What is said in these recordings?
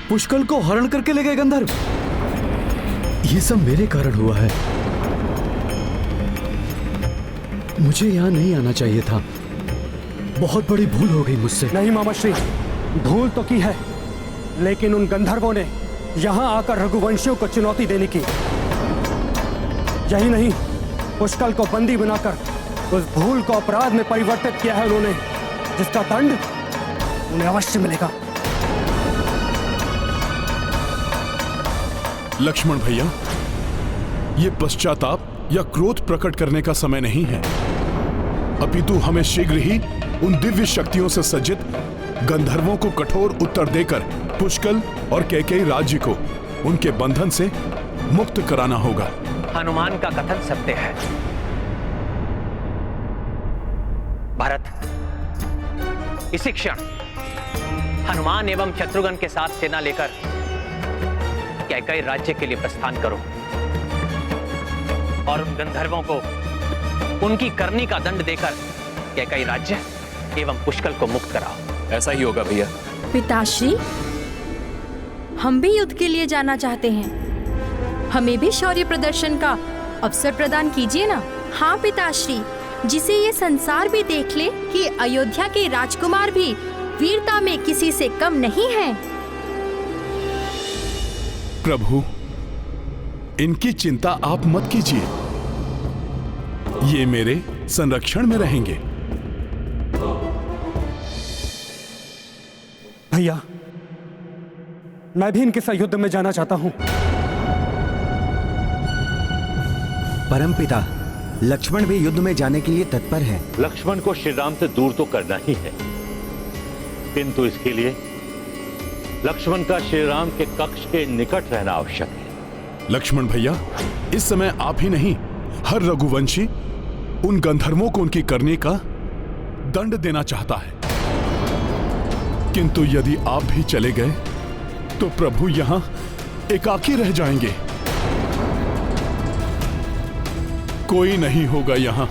पुष्कल को हरण करके ले गए गंधर्व। ये सब मेरे कारण हुआ है। मुझे यहाँ नहीं आना चाहिए था। बहुत बड़ी भूल हो गई मुझसे। नहीं मामाश्री, भूल तो की है, लेकिन उन गंधर्वों ने यहाँ आकर रघुवंशियों को चुनौती देने की। यही नहीं, पुष्कल को बंदी बनाकर उस भूल को अपराध में परिवर्तित किया है उन्होंने, जिसका दंड उन्हें अवश्य मिलेगा। लक्ष्मण भैया, ये पश्चाताप या क्रोध प्रकट करने का समय नहीं है, अपितु हमें शीघ्र ही उन दिव्य शक्तियों से सज्जित गंधर्वों को कठोर उत्तर देकर पुष्कल और कैकेयी राज्य को उनके बंधन से मुक्त कराना होगा। हनुमान का कथन सत्य है। भरत, इसी क्षण हनुमान एवं शत्रुघ्न के साथ सेना लेकर कैकेयी राज्य के लिए प्रस्थान करो और उन गंधर्वों को उनकी करनी का दंड देकर कैकेयी राज्य एवं पुष्कल को मुक्त कराओ। ऐसा ही होगा भैया। पिताश्री, हम भी युद्ध के लिए जाना चाहते हैं। हमें भी शौर्य प्रदर्शन का अवसर प्रदान कीजिए ना। हाँ पिताश्री, जिसे ये संसार भी देख ले कि अयोध्या के राजकुमार भी वीरता में किसी से कम नहीं हैं। प्रभु, इनकी चिंता आप मत कीजिए, ये मेरे संरक्षण में रहेंगे। भैया, मैं भी इनके साथ युद्ध में जाना चाहता हूं। परमपिता, लक्ष्मण भी युद्ध में जाने के लिए तत्पर है। लक्ष्मण को श्री राम से दूर तो करना ही है, किंतु इसके लिए लक्ष्मण का श्री राम के कक्ष के निकट रहना आवश्यक है। लक्ष्मण भैया, इस समय आप ही नहीं, हर रघुवंशी उन गंधर्वों को उनकी करनी का दंड देना चाहता है, किंतु यदि आप भी चले गए तो प्रभु यहां एकाकी रह जाएंगे। कोई नहीं होगा यहां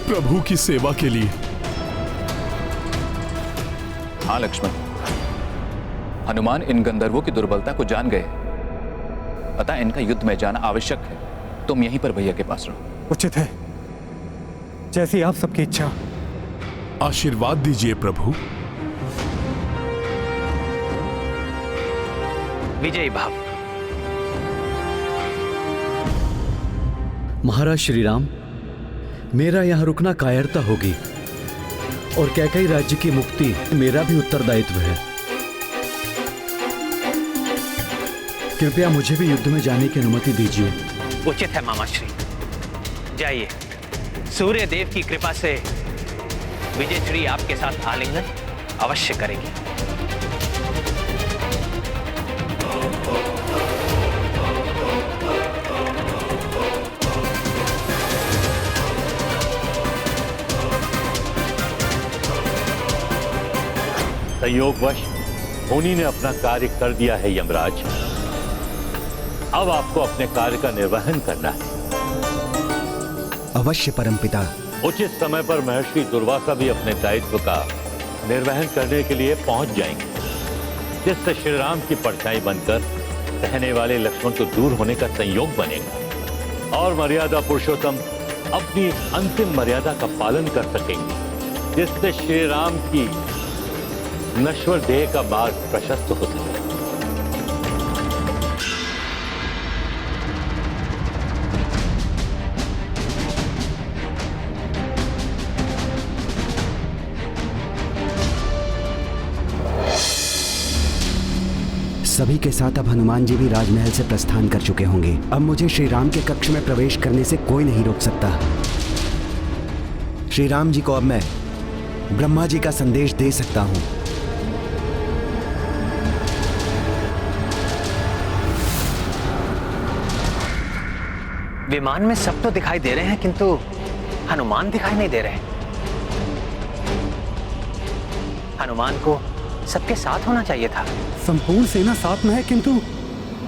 प्रभु की सेवा के लिए। हाँ लक्ष्मण, हनुमान इन गंधर्वों की दुर्बलता को जान गए, अतः इनका युद्ध में जाना आवश्यक है। तुम यहीं पर भैया के पास रहो। उचित है, जैसी आप सबकी इच्छा। आशीर्वाद दीजिए प्रभु। विजयी भाव। महाराज श्री राम, मेरा यहाँ रुकना कायरता होगी और कैकेयी राज्य की मुक्ति मेरा भी उत्तरदायित्व है। कृपया मुझे भी युद्ध में जाने की अनुमति दीजिए। उचित है मामाश्री, जाइए। सूर्य देव की कृपा से विजयश्री आपके साथ आलिंगन अवश्य करेगी। संयोगवश मुनि ने अपना कार्य कर दिया है यमराज। अब आपको अपने कार्य का निर्वहन करना है। अवश्य परमपिता। उचित समय पर महर्षि दुर्वासा भी अपने दायित्व का निर्वहन करने के लिए पहुंच जाएंगे, जिससे श्री राम की परछाई बनकर रहने वाले लक्ष्मण को दूर होने का संयोग बनेगा और मर्यादा पुरुषोत्तम अपनी अंतिम मर्यादा का पालन कर सकेंगे, जिससे श्री राम की नश्वर देह का मार्ग प्रशस्त हो सके। सभी के साथ अब हनुमान जी भी राजमहल से प्रस्थान कर चुके होंगे। अब मुझे श्री राम के कक्ष में प्रवेश करने से कोई नहीं रोक सकता। श्री राम जी को अब मैं ब्रह्मा जी का संदेश दे सकता हूं। विमान में सब तो दिखाई दे रहे हैं, किंतु हनुमान दिखाई नहीं दे रहे। हनुमान को सबके साथ होना चाहिए था। संपूर्ण सेना साथ में है, किंतु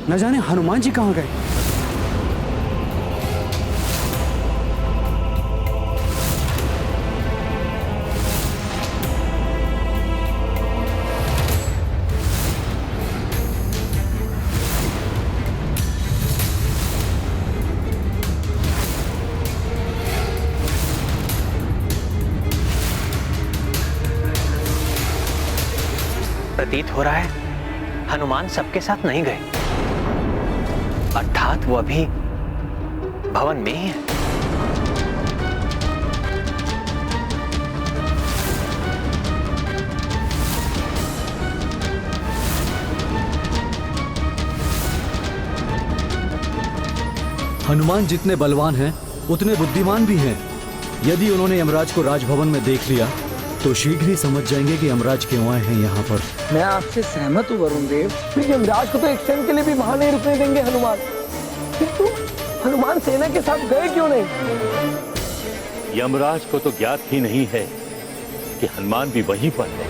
न जाने हनुमान जी कहां गए। प्रतीत हो रहा है हनुमान सबके साथ नहीं गए, अर्थात वो अभी भवन में ही है। हनुमान जितने बलवान हैं उतने बुद्धिमान भी हैं। यदि उन्होंने यमराज को राजभवन में देख लिया तो शीघ्र ही समझ जाएंगे कि यमराज क्यों आए हैं यहाँ पर। मैं आपसे सहमत हूँ वरुण देव, फिर यमराज को तो एक क्षण के लिए भी वहां नहीं रुकने देंगे हनुमान। किंतु हनुमान सेना के साथ गए क्यों नहीं? यमराज को तो ज्ञात ही नहीं है कि हनुमान भी वहीं पर है।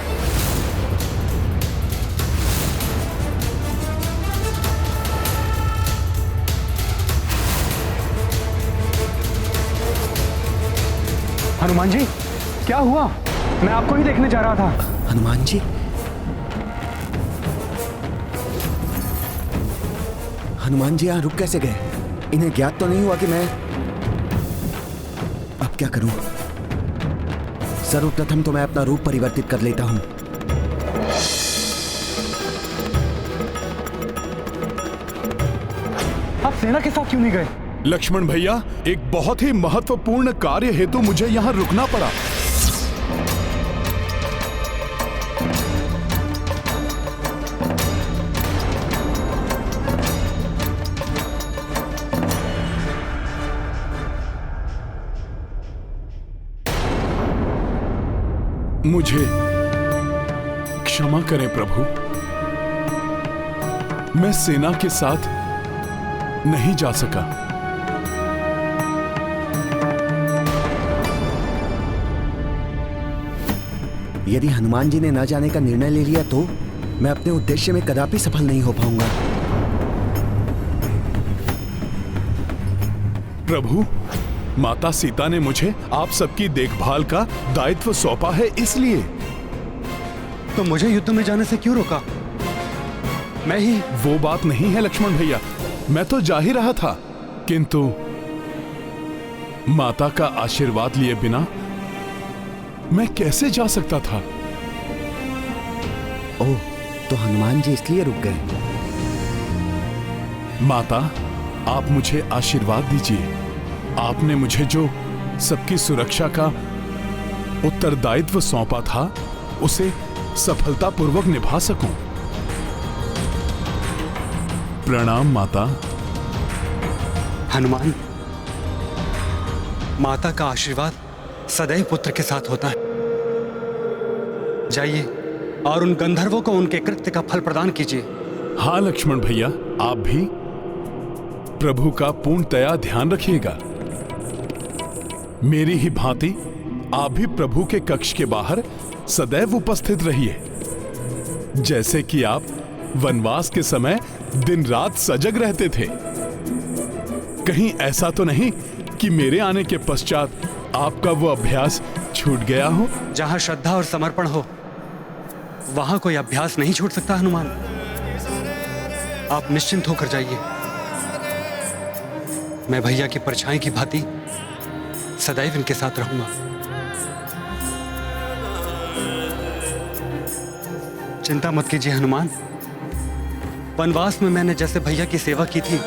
हनुमान जी, क्या हुआ? मैं आपको ही देखने जा रहा था। हनुमान जी, हनुमान जी यहाँ रुक कैसे गए? इन्हें ज्ञात तो नहीं हुआ कि मैं... अब क्या करूं? सर्वप्रथम तो मैं अपना रूप परिवर्तित कर लेता हूं। आप सेना के साथ क्यों नहीं गए? लक्ष्मण भैया, एक बहुत ही महत्वपूर्ण कार्य हेतु मुझे यहाँ रुकना पड़ा। मुझे क्षमा करें प्रभु, मैं सेना के साथ नहीं जा सका। यदि हनुमान जी ने न जाने का निर्णय ले लिया तो मैं अपने उद्देश्य में कदापि सफल नहीं हो पाऊंगा। प्रभु, माता सीता ने मुझे आप सबकी देखभाल का दायित्व सौंपा है, इसलिए। तो मुझे युद्ध में जाने से क्यों रोका? मैं ही... वो बात नहीं है लक्ष्मण भैया, मैं तो जा ही रहा था, किंतु माता का आशीर्वाद लिए बिना मैं कैसे जा सकता था? ओह, तो हनुमान जी इसलिए रुक गए। माता, आप मुझे आशीर्वाद दीजिए। आपने मुझे जो सबकी सुरक्षा का उत्तरदायित्व सौंपा था उसे सफलतापूर्वक निभा सकूं। प्रणाम माता। हनुमान, माता का आशीर्वाद सदैव पुत्र के साथ होता है। जाइए और उन गंधर्वों को उनके कृत्य का फल प्रदान कीजिए। हाँ लक्ष्मण भैया, आप भी प्रभु का पूर्णतया ध्यान रखिएगा। मेरी ही भांति आप भी प्रभु के कक्ष के बाहर सदैव उपस्थित रहिए, जैसे कि आप वनवास के समय दिन रात सजग रहते थे। कहीं ऐसा तो नहीं कि मेरे आने के पश्चात आपका वो अभ्यास छूट गया हो? जहां श्रद्धा और समर्पण हो वहां कोई अभ्यास नहीं छूट सकता हनुमान। आप निश्चिंत होकर जाइए। मैं भैया की परछाई की भांति सदैव इनके साथ रहूंगा। चिंता मत कीजिए हनुमान। वनवास में मैंने जैसे भैया की सेवा की थी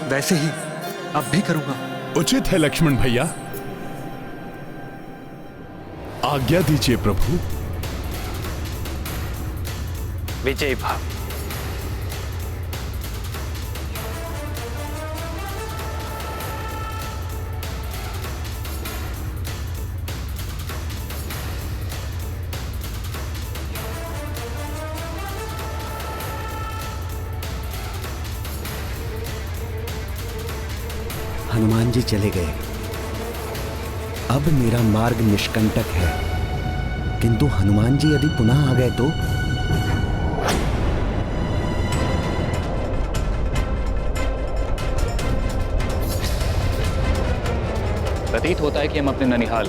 वैसे ही अब भी करूंगा। उचित है लक्ष्मण भैया, आज्ञा दीजिए प्रभु। विजय भाव। हनुमान जी चले गए। अब मेरा मार्ग निष्कंटक है, किंतु हनुमान जी यदि पुनः आ गए तो? प्रतीत होता है कि हम अपने ननिहाल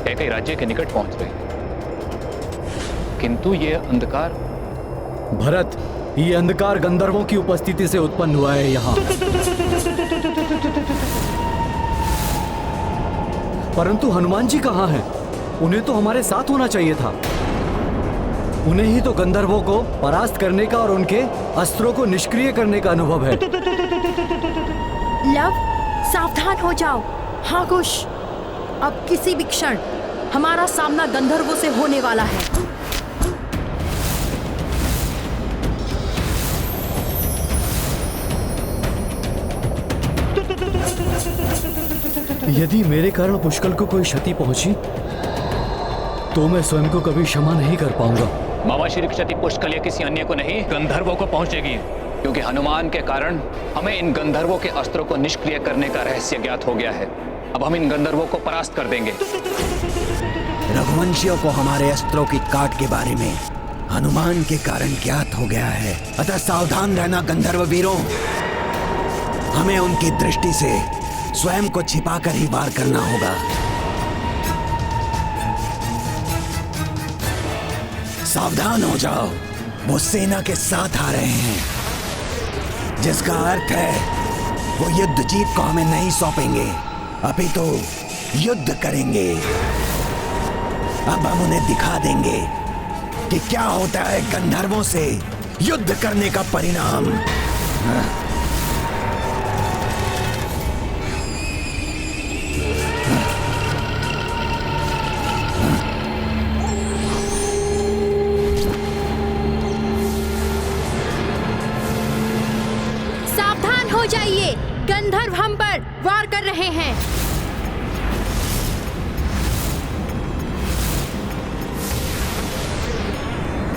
कैकई राज्य के निकट पहुंच गए हैं। किंतु ये अंधकार... भरत, ये अंधकार गंधर्वों की उपस्थिति से उत्पन्न हुआ है यहाँ। परंतु हनुमान जी कहाँ हैं? उन्हें तो हमारे साथ होना चाहिए था। उन्हें ही तो गंधर्वों को परास्त करने का और उनके अस्त्रों को निष्क्रिय करने का अनुभव है। लव, सावधान हो जाओ। हाँ कुश, अब किसी भी क्षण हमारा सामना गंधर्वों से होने वाला है। यदि मेरे कारण पुष्कल को कोई क्षति पहुंची तो मैं स्वयं को कभी क्षमा नहीं कर पाऊंगा। मामा श्री क्षति पुष्कल या किसी अन्य को नहीं, गंधर्वों को पहुंचेगी, क्योंकि हनुमान के कारण हमें इन गंधर्वों के अस्त्रों को निष्क्रिय करने का रहस्य ज्ञात हो गया है। अब हम इन गंधर्वों को परास्त कर देंगे। रघुवंशियों को हमारे अस्त्रों की काट के बारे में हनुमान के कारण ज्ञात हो गया है, अतः सावधान रहना गंधर्व वीरों। हमें उनकी दृष्टि से स्वयं को छिपाकर ही वार करना होगा। सावधान हो जाओ, वो सेना के साथ आ रहे हैं, जिसका अर्थ है वो युद्ध जीत को हमें नहीं सौंपेंगे, अभी तो युद्ध करेंगे। अब हम उन्हें दिखा देंगे कि क्या होता है गंधर्वों से युद्ध करने का परिणाम। सावधान हो जाइए, गंधर्व हम पर वार कर रहे हैं।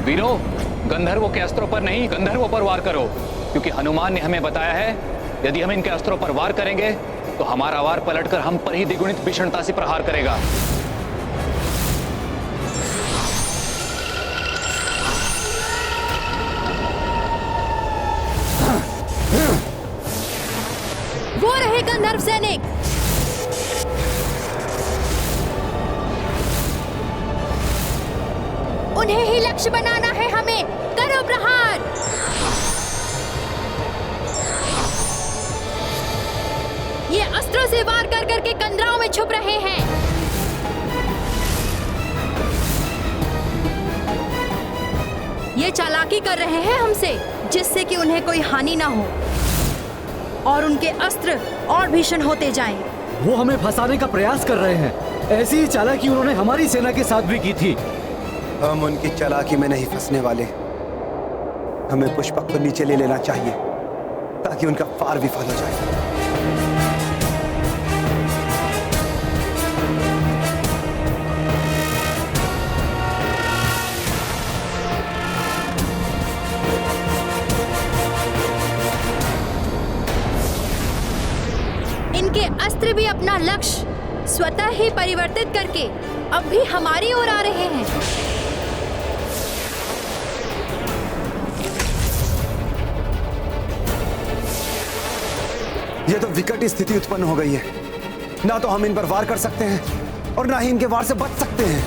वीरों, गंधर्वों के अस्त्रों पर नहीं, गंधर्वों पर वार करो, क्योंकि हनुमान ने हमें बताया है यदि हम इनके अस्त्रों पर वार करेंगे तो हमारा वार पलटकर हम पर ही द्विगुणित भीषणता से प्रहार करेगा। वो रहे गंधर्व सैनिक। उन्हें ही लक्ष्य बनाना है हमें। करो प्रहार। ये अस्त्रों से वार कर करके कंदराओं में छुप रहे हैं। ये चालाकी कर रहे हैं हमसे, जिससे कि उन्हें कोई हानि ना हो और उनके अस्त्र और भीषण होते जाएं। वो हमें फंसाने का प्रयास कर रहे हैं। ऐसी ही चालाकी उन्होंने हमारी सेना के साथ भी की थी। हम उनकी चालाकी में नहीं फंसने वाले। हमें पुष्पक को नीचे ले लेना चाहिए ताकि उनका फार विफल हो जाए। इनके अस्त्र भी अपना लक्ष्य स्वतः ही परिवर्तित करके अब भी हमारी ओर आ रहे हैं। यह तो विकट स्थिति उत्पन्न हो गई है। ना तो हम इन पर वार कर सकते हैं और ना ही इनके वार से बच सकते हैं।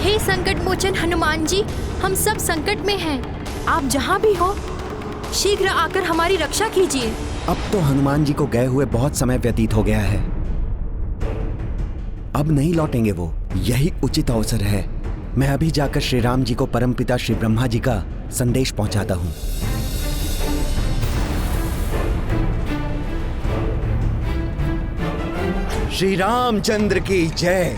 हे संकट मोचन हनुमान जी, हम सब संकट में हैं। आप जहां भी हो शीघ्र आकर हमारी रक्षा कीजिए। अब तो हनुमान जी को गए हुए बहुत समय व्यतीत हो गया है। अब नहीं लौटेंगे वो, यही उचित अवसर है। मैं अभी जाकर श्री राम जी को परमपिता श्री ब्रह्मा जी का संदेश पहुंचाता हूं। श्री रामचंद्र की जय।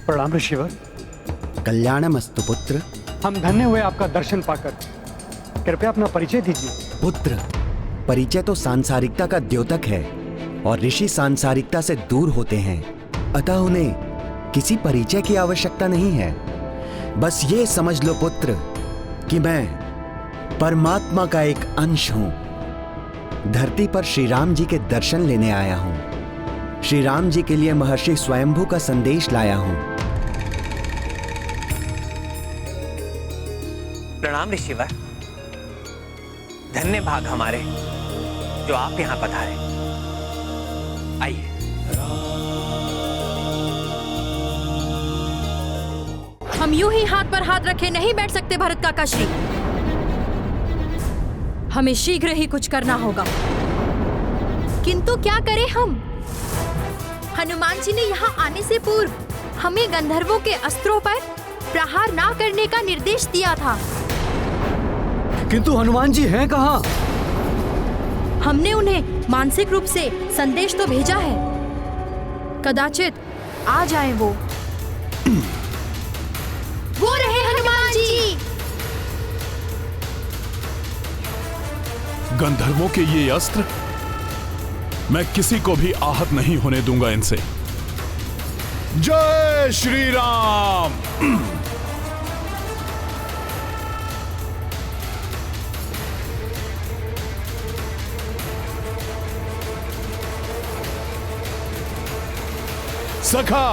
प्रणाम ऋषिवर। कल्याणमस्तु पुत्र। हम धन्य हुए आपका दर्शन पाकर। कृपया अपना परिचय दीजिए। पुत्र, परिचय तो सांसारिकता का द्योतक है और ऋषि सांसारिकता से दूर होते हैं, अतः उन्हें किसी परिचय की आवश्यकता नहीं है। बस ये समझ लो पुत्र कि मैं परमात्मा का एक अंश हूं। धरती पर श्री राम जी के दर्शन लेने आया हूं। श्री राम जी के लिए महर्षि स्वयंभू का संदेश लाया हूं। प्रणाम ऋषिवर। धन्य भाग हमारे जो आप यहां पधारे। आइए। हम यूं ही हाथ पर हाथ रखे नहीं बैठ सकते भरत काका श्री। हमें शीघ्र ही कुछ करना होगा। किंतु क्या करें हम? हनुमान जी ने यहाँ आने से पूर्व हमें गंधर्वों के अस्त्रों पर प्रहार ना करने का निर्देश दिया था। किंतु हनुमान जी हैं कहाँ? हमने उन्हें मानसिक रूप से संदेश तो भेजा है, कदाचित आ जाए वो। वो रहे हनुमान जी। गंधर्वों के ये अस्त्र, मैं किसी को भी आहत नहीं होने दूंगा इनसे। जय श्री राम। सखा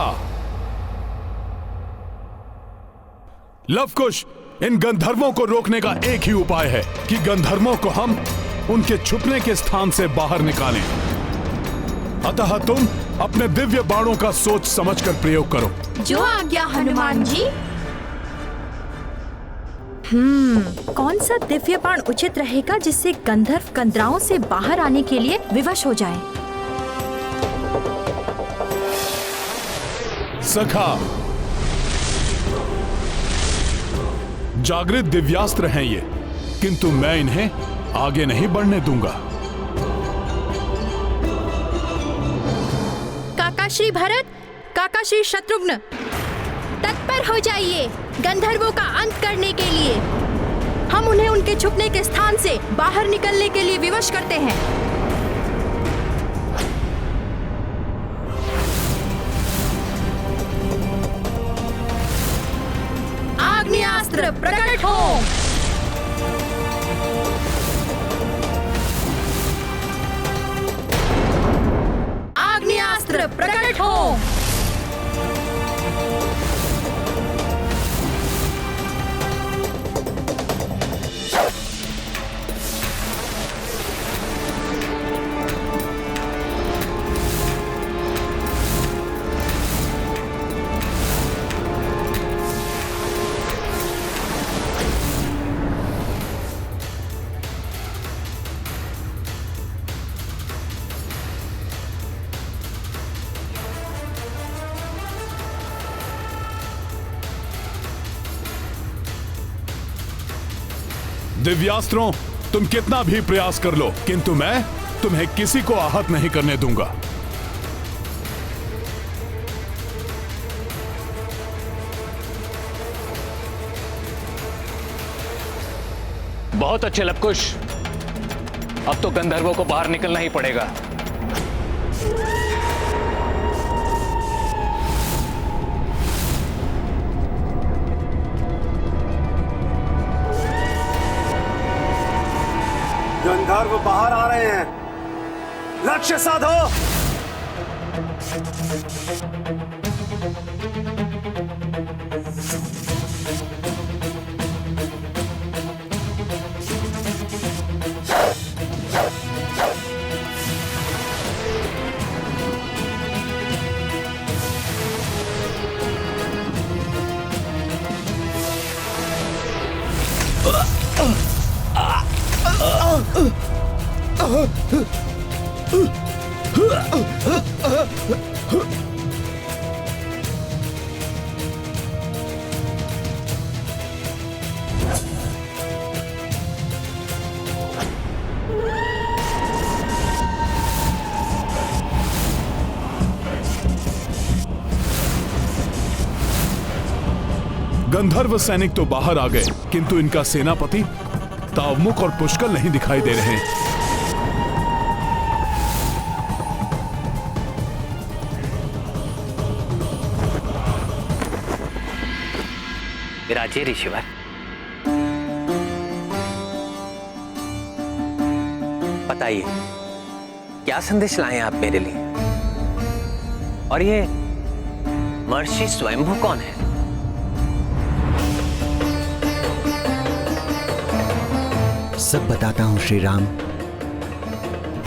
लवकुश, इन गंधर्वों को रोकने का एक ही उपाय है कि गंधर्वों को हम उनके छुपने के स्थान से बाहर निकालें। अतः तुम अपने दिव्य बाणों का सोच समझकर प्रयोग करो। जो आज्ञा हनुमान जी। कौन सा दिव्य बाण उचित रहेगा जिससे गंधर्व कंदराओं से बाहर आने के लिए विवश हो जाए? सखा, जागृत दिव्यास्त्र हैं ये, किंतु मैं इन्हें आगे नहीं बढ़ने दूंगा। काका श्री भरत, काका श्री शत्रुघ्न, तत्पर हो जाइए गंधर्वों का अंत करने के लिए। हम उन्हें उनके छुपने के स्थान से बाहर निकलने के लिए विवश करते हैं। आग्नेयास्त्र प्रकट हो। आग्नेयास्त्र प्रकट हो। दिव्यास्त्रों, तुम कितना भी प्रयास कर लो, किंतु मैं तुम्हें किसी को आहत नहीं करने दूंगा। बहुत अच्छे लवकुश, अब तो गंधर्वों को बाहर निकलना ही पड़ेगा। गंधर्व बाहर आ रहे हैं, लक्ष्य साधो। गंधर्व सैनिक तो बाहर आ गए, किंतु इनका सेनापति तावमुख और पुष्कल नहीं दिखाई दे रहे। विराजे ऋषिवर, बताइए क्या संदेश लाए हैं आप मेरे लिए? और ये महर्षि स्वयंभू कौन है? सब बताता हूँ श्री राम,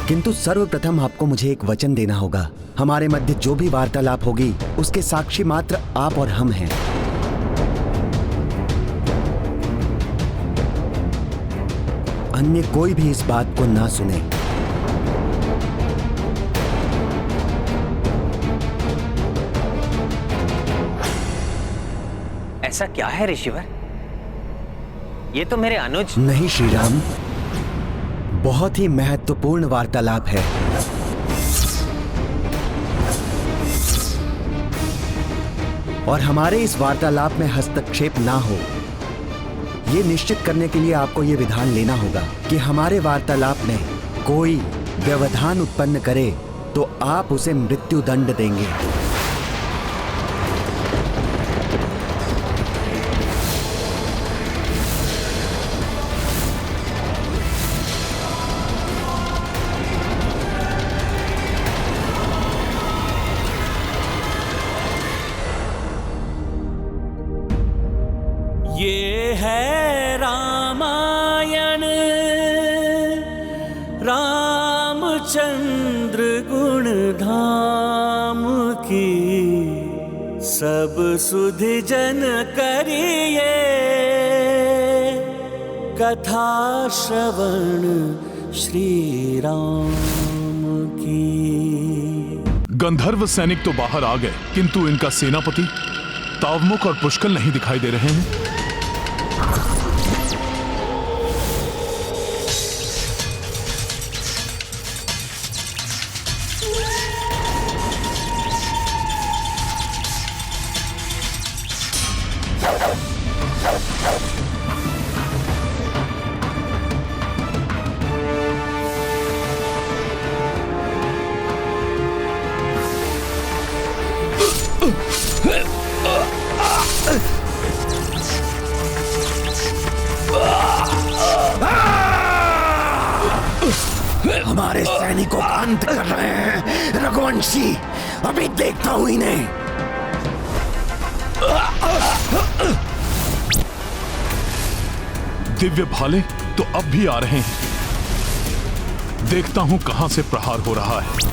किंतु सर्वप्रथम आपको मुझे एक वचन देना होगा। हमारे मध्य जो भी वार्तालाप होगी उसके साक्षी मात्र आप और हम हैं। अन्य कोई भी इस बात को ना सुने। ऐसा क्या है ऋषिवर? ये तो मेरे अनुज। नहीं श्रीराम, बहुत ही महत्वपूर्ण वार्तालाप है। और हमारे इस वार्तालाप में हस्तक्षेप ना हो, ये निश्चित करने के लिए आपको ये विधान लेना होगा कि हमारे वार्तालाप में कोई व्यवधान उत्पन्न करे तो आप उसे मृत्यु दंड देंगे। ये है रामायण, रामचंद्र गुण धाम की, सब सुधि जन करिए कथा श्रवण श्री राम की। गंधर्व सैनिक तो बाहर आ गए, किंतु इनका सेनापति तावमुक और पुष्कल नहीं दिखाई दे रहे हैं। हमारे सैनिकों का अंत कर रहे हैं रघुवंशी, अभी देखता हूं इन्हें। दिव्य भाले तो अब भी आ रहे हैं, देखता हूं कहां से प्रहार हो रहा है।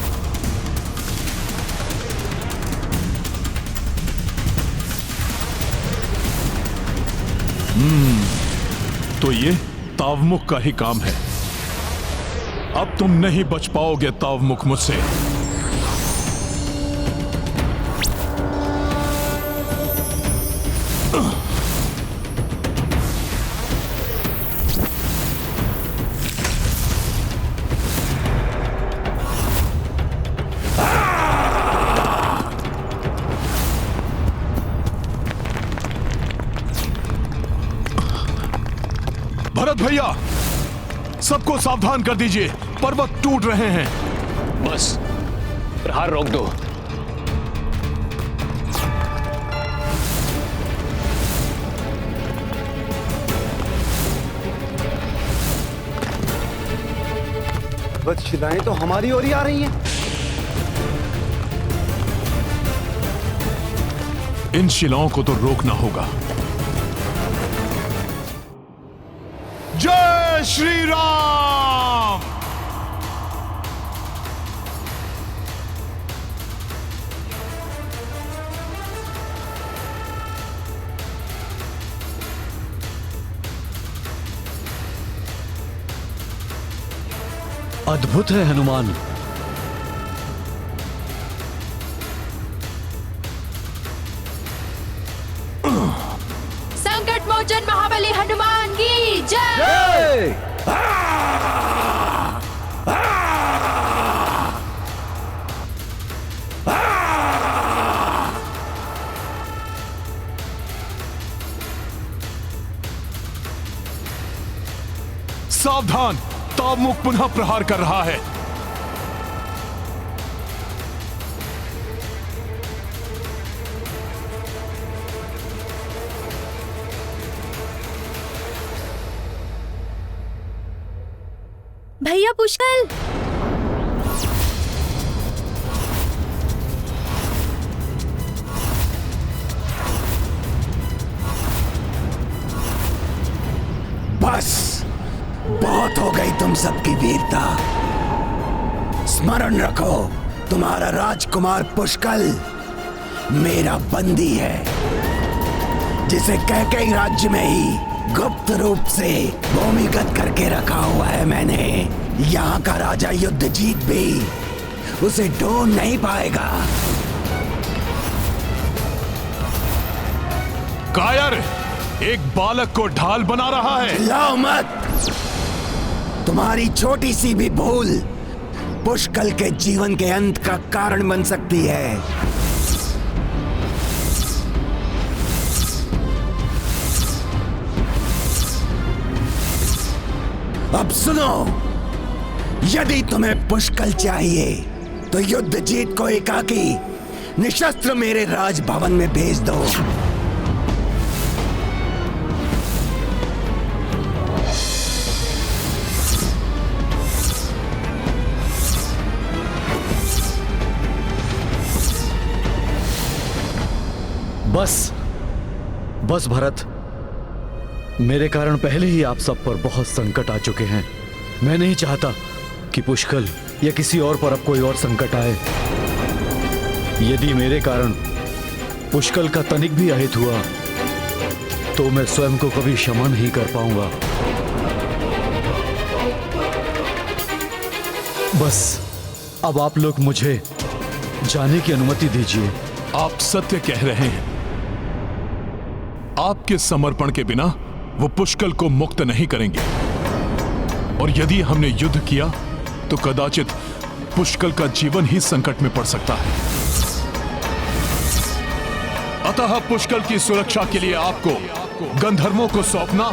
तो ये तावमुख का ही काम है। अब तुम नहीं बच पाओगे तावमुख मुझसे। भरत भैया, सबको सावधान कर दीजिए, पर्वत टूट रहे हैं। बस प्रहार रोक दो। बस शिलाएं तो हमारी ओर ही आ रही हैं। इन शिलाओं को तो रोकना होगा। जय श्री राम। अद्भुत है हनुमान। संकट मोचन महाबली हनुमान की जय। सावधान, तावमुख पुनः प्रहार कर रहा है। भैया पुष्कल, बस बहुत हो गई तुम सबकी वीरता। स्मरण रखो, तुम्हारा राजकुमार पुष्कल मेरा बंदी है, जिसे कैकेयी राज्य में ही गुप्त रूप से भूमिगत करके रखा हुआ है मैंने। यहाँ का राजा युद्ध जीत भी उसे ढूंढ नहीं पाएगा। कायर एक बालक को ढाल बना रहा है। चिल्लाओ मत। तुम्हारी छोटी सी भी भूल पुष्कल के जीवन के अंत का कारण बन सकती है। अब सुनो, यदि तुम्हें पुष्कल चाहिए तो युद्ध जीत को एकाकी निशस्त्र मेरे राजभवन में भेज दो। बस भरत, मेरे कारण पहले ही आप सब पर बहुत संकट आ चुके हैं। मैं नहीं चाहता कि पुष्कल या किसी और पर अब कोई और संकट आए। यदि मेरे कारण पुष्कल का तनिक भी अहित हुआ तो मैं स्वयं को कभी क्षमा नहीं कर पाऊंगा। बस अब आप लोग मुझे जाने की अनुमति दीजिए। आप सत्य कह रहे हैं। आपके समर्पण के बिना वो पुष्कल को मुक्त नहीं करेंगे, और यदि हमने युद्ध किया तो कदाचित पुष्कल का जीवन ही संकट में पड़ सकता है। अतः पुष्कल की सुरक्षा के लिए आपको गंधर्वों को सौंपना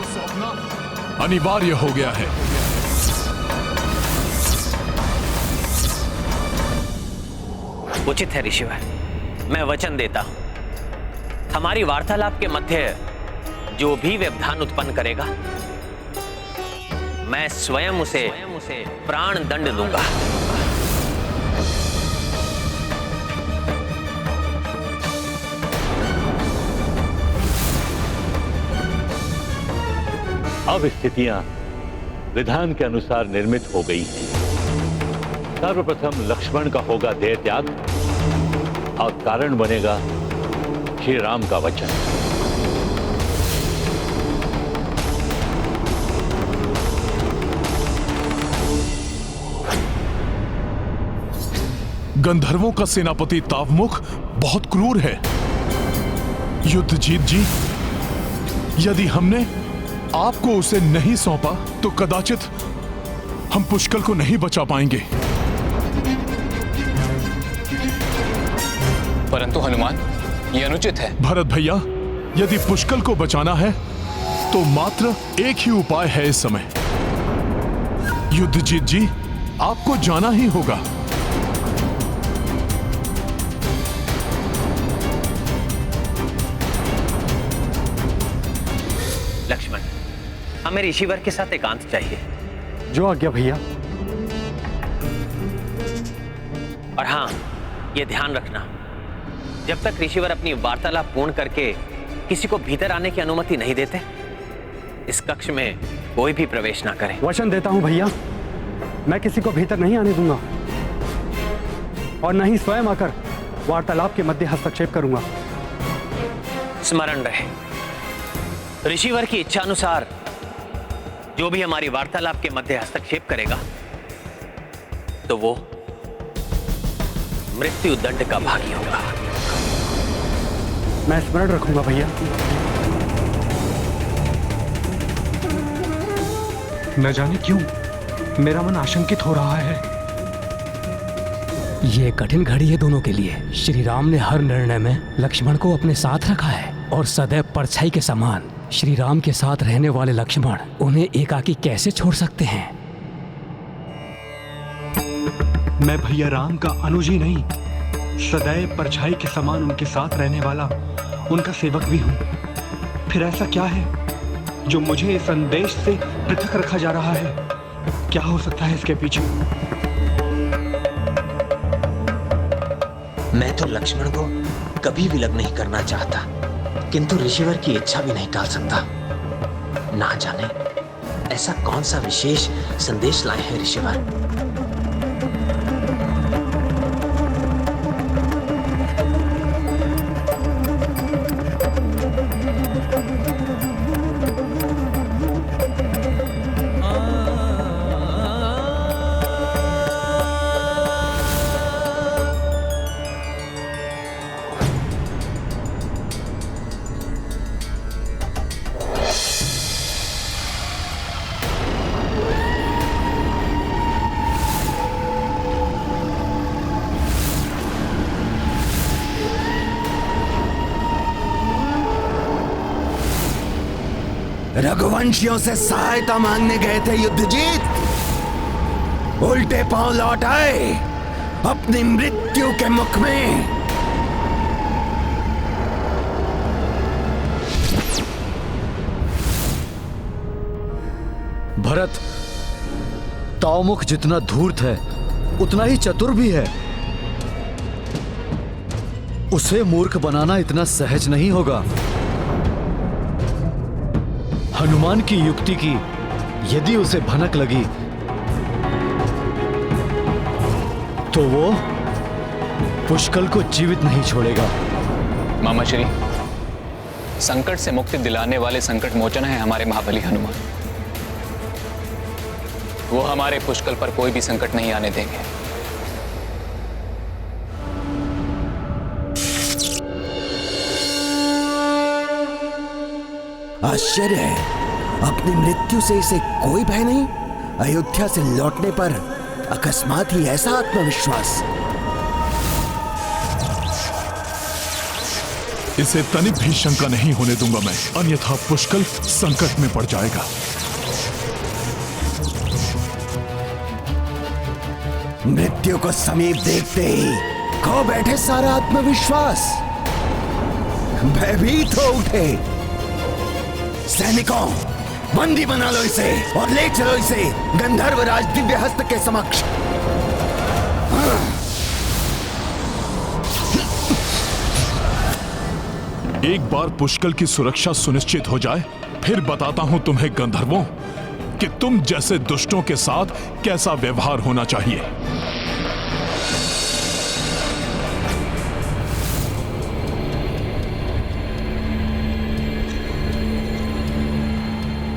अनिवार्य हो गया है। उचित है ऋषिवर, मैं वचन देता हूं, हमारी वार्तालाप के मध्य जो भी व्यवधान उत्पन्न करेगा मैं स्वयं उसे प्राण दंड दूंगा। अब स्थितियां विधान के अनुसार निर्मित हो गई हैं। सर्वप्रथम लक्ष्मण का होगा देह त्याग और कारण बनेगा श्री राम का वचन। गंधर्वों का सेनापति तावमुख बहुत क्रूर है। युद्धजीत जी, यदि हमने आपको उसे नहीं सौंपा तो कदाचित हम पुष्कल को नहीं बचा पाएंगे। परंतु हनुमान, ये अनुचित है। भरत भैया, यदि पुष्कल को बचाना है तो मात्र एक ही उपाय है इस समय। युद्धजीत जी, आपको जाना ही होगा। लक्ष्मण, हमें ऋषिवर के साथ एकांत चाहिए। जो आज्ञा भैया। और हां, यह ध्यान रखना, जब तक ऋषिवर अपनी वार्तालाप पूर्ण करके किसी को भीतर आने की अनुमति नहीं देते, इस कक्ष में कोई भी प्रवेश ना करे। वचन देता हूं भैया, मैं किसी को भीतर नहीं आने दूंगा और न ही स्वयं आकर वार्तालाप के मध्य हस्तक्षेप करूंगा। स्मरण रहे, ऋषिवर की इच्छा अनुसार जो भी हमारी वार्तालाप के मध्य हस्तक्षेप करेगा तो वो मृत्यु दंड का भागी होगा। मैं स्मरण रखूंगा भैया। न जाने क्यों मेरा मन आशंकित हो रहा है। ये कठिन घड़ी है दोनों के लिए। श्री राम ने हर निर्णय में लक्ष्मण को अपने साथ रखा है और सदैव परछाई के समान श्री राम के साथ रहने वाले लक्ष्मण उन्हें एकाकी कैसे छोड़ सकते हैं। मैं भैया राम का अनुज ही नहीं, सदैव परछाई के समान उनके साथ रहने वाला उनका सेवक भी हूं। फिर ऐसा क्या है जो मुझे इस संदेश से पृथक रखा जा रहा है? क्या हो सकता है इसके पीछे? मैं तो लक्ष्मण को कभी विलग नहीं करना चाहता, किंतु ऋषिवर की इच्छा भी नहीं टाल सकता। ना जाने ऐसा कौन सा विशेष संदेश लाए हैं ऋषिवर। रघुवंशियों से सहायता मांगने गए थे युद्धजीत, उल्टे पांव लौट आए अपनी मृत्यु के मुख में। भरत, तावमुख जितना धूर्त है उतना ही चतुर भी है। उसे मूर्ख बनाना इतना सहज नहीं होगा। हनुमान की युक्ति की यदि उसे भनक लगी तो वो पुष्कल को जीवित नहीं छोड़ेगा। मामा श्री, संकट से मुक्ति दिलाने वाले संकट मोचन है हमारे महाबली हनुमान। वो हमारे पुष्कल पर कोई भी संकट नहीं आने देंगे। आश्चर्य है, अपनी मृत्यु से इसे कोई भय नहीं। अयोध्या से लौटने पर अकस्मात ही ऐसा आत्मविश्वास। इसे तनिक भी शंका नहीं होने दूंगा मैं, अन्यथा पुष्कल संकट में पड़ जाएगा। मृत्यु को समीप देखते ही खो बैठे सारा आत्मविश्वास। भयभीत हो उठे। सैनिकों, बंदी बना लो इसे और ले चलो इसे गंधर्वराज दिव्यहस्त के समक्ष। एक बार पुष्कल की सुरक्षा सुनिश्चित हो जाए, फिर बताता हूं तुम्हें गंधर्वों कि तुम जैसे दुष्टों के साथ कैसा व्यवहार होना चाहिए।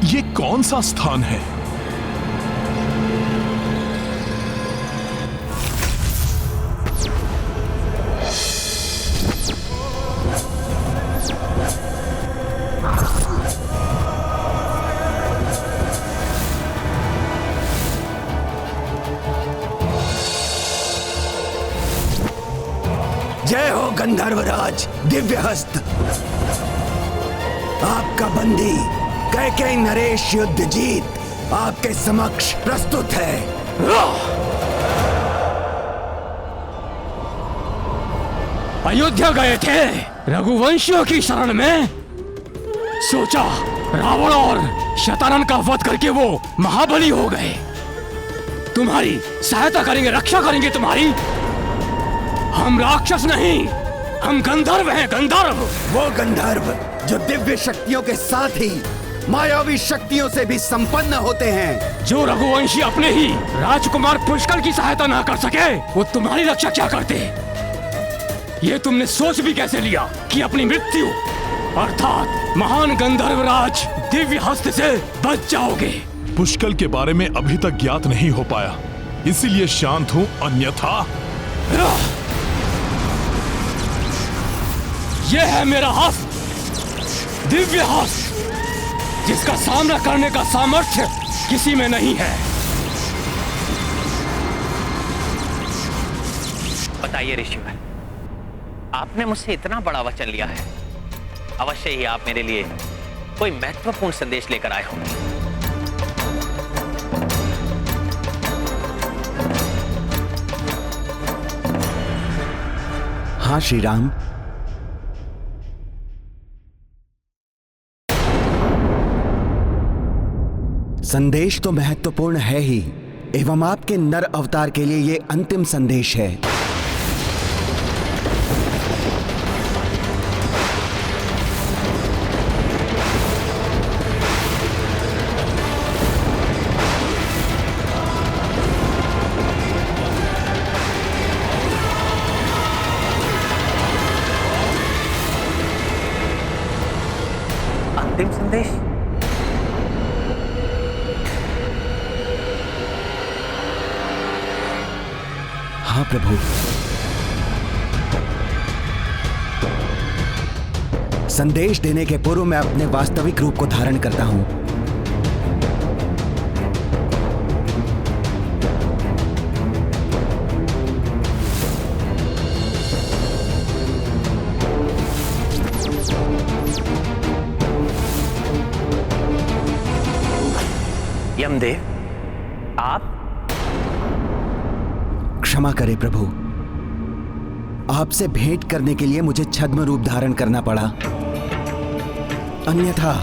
ये कौन सा स्थान है? जय हो गंधर्वराज दिव्यहस्त। आपका बंदी कैकेयी नरेश युद्धजीत आपके समक्ष प्रस्तुत है। अयोध्या गए थे रघुवंशियों की शरण में। सोचा रावण और शतानन का वध करके वो महाबली हो गए। तुम्हारी सहायता करेंगे, रक्षा करेंगे तुम्हारी। हम राक्षस नहीं, हम गंधर्व हैं, गंधर्व। वो गंधर्व जो दिव्य शक्तियों के साथ ही मायावी शक्तियों से भी संपन्न होते हैं। जो रघुवंशी अपने ही राजकुमार पुष्कल की सहायता ना कर सके, वो तुम्हारी रक्षा क्या करते? ये तुमने सोच भी कैसे लिया कि अपनी मृत्यु अर्थात महान गंधर्वराज दिव्य हस्त से बच जाओगे? पुष्कल के बारे में अभी तक ज्ञात नहीं हो पाया, इसीलिए शांत हूं, अन्यथा। यह है मेरा हस्त, दिव्य हस्त, जिसका सामना करने का सामर्थ्य किसी में नहीं है। बताइए ऋषिवर, आपने मुझसे इतना बड़ा वचन लिया है, अवश्य ही आप मेरे लिए कोई महत्वपूर्ण संदेश लेकर आए होंगे। हाँ श्री राम। संदेश तो महत्वपूर्ण है ही, एवं आपके नर अवतार के लिए यह अंतिम संदेश है। अंतिम संदेश? हाँ प्रभु। संदेश देने के पूर्व मैं अपने वास्तविक रूप को धारण करता हूं। देव, आप? क्षमा करें प्रभु, आपसे भेंट करने के लिए मुझे छद्म रूप धारण करना पड़ा। अन्यथा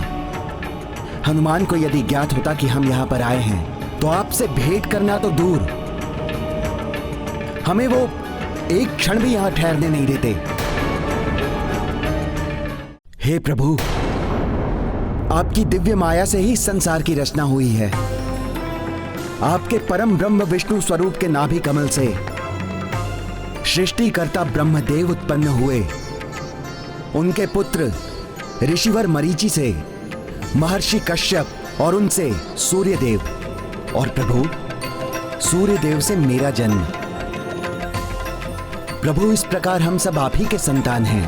हनुमान को यदि ज्ञात होता कि हम यहां पर आए हैं तो आपसे भेंट करना तो दूर, हमें वो एक क्षण भी यहां ठहरने नहीं देते। हे प्रभु, आपकी दिव्य माया से ही संसार की रचना हुई है। आपके परम ब्रह्म विष्णु स्वरूप के नाभि कमल से सृष्टिकर्ता ब्रह्मदेव उत्पन्न हुए। उनके पुत्र ऋषिवर मरीचि से महर्षि कश्यप और उनसे सूर्यदेव, और प्रभु सूर्यदेव से मेरा जन्म। प्रभु, इस प्रकार हम सब आप ही के संतान हैं।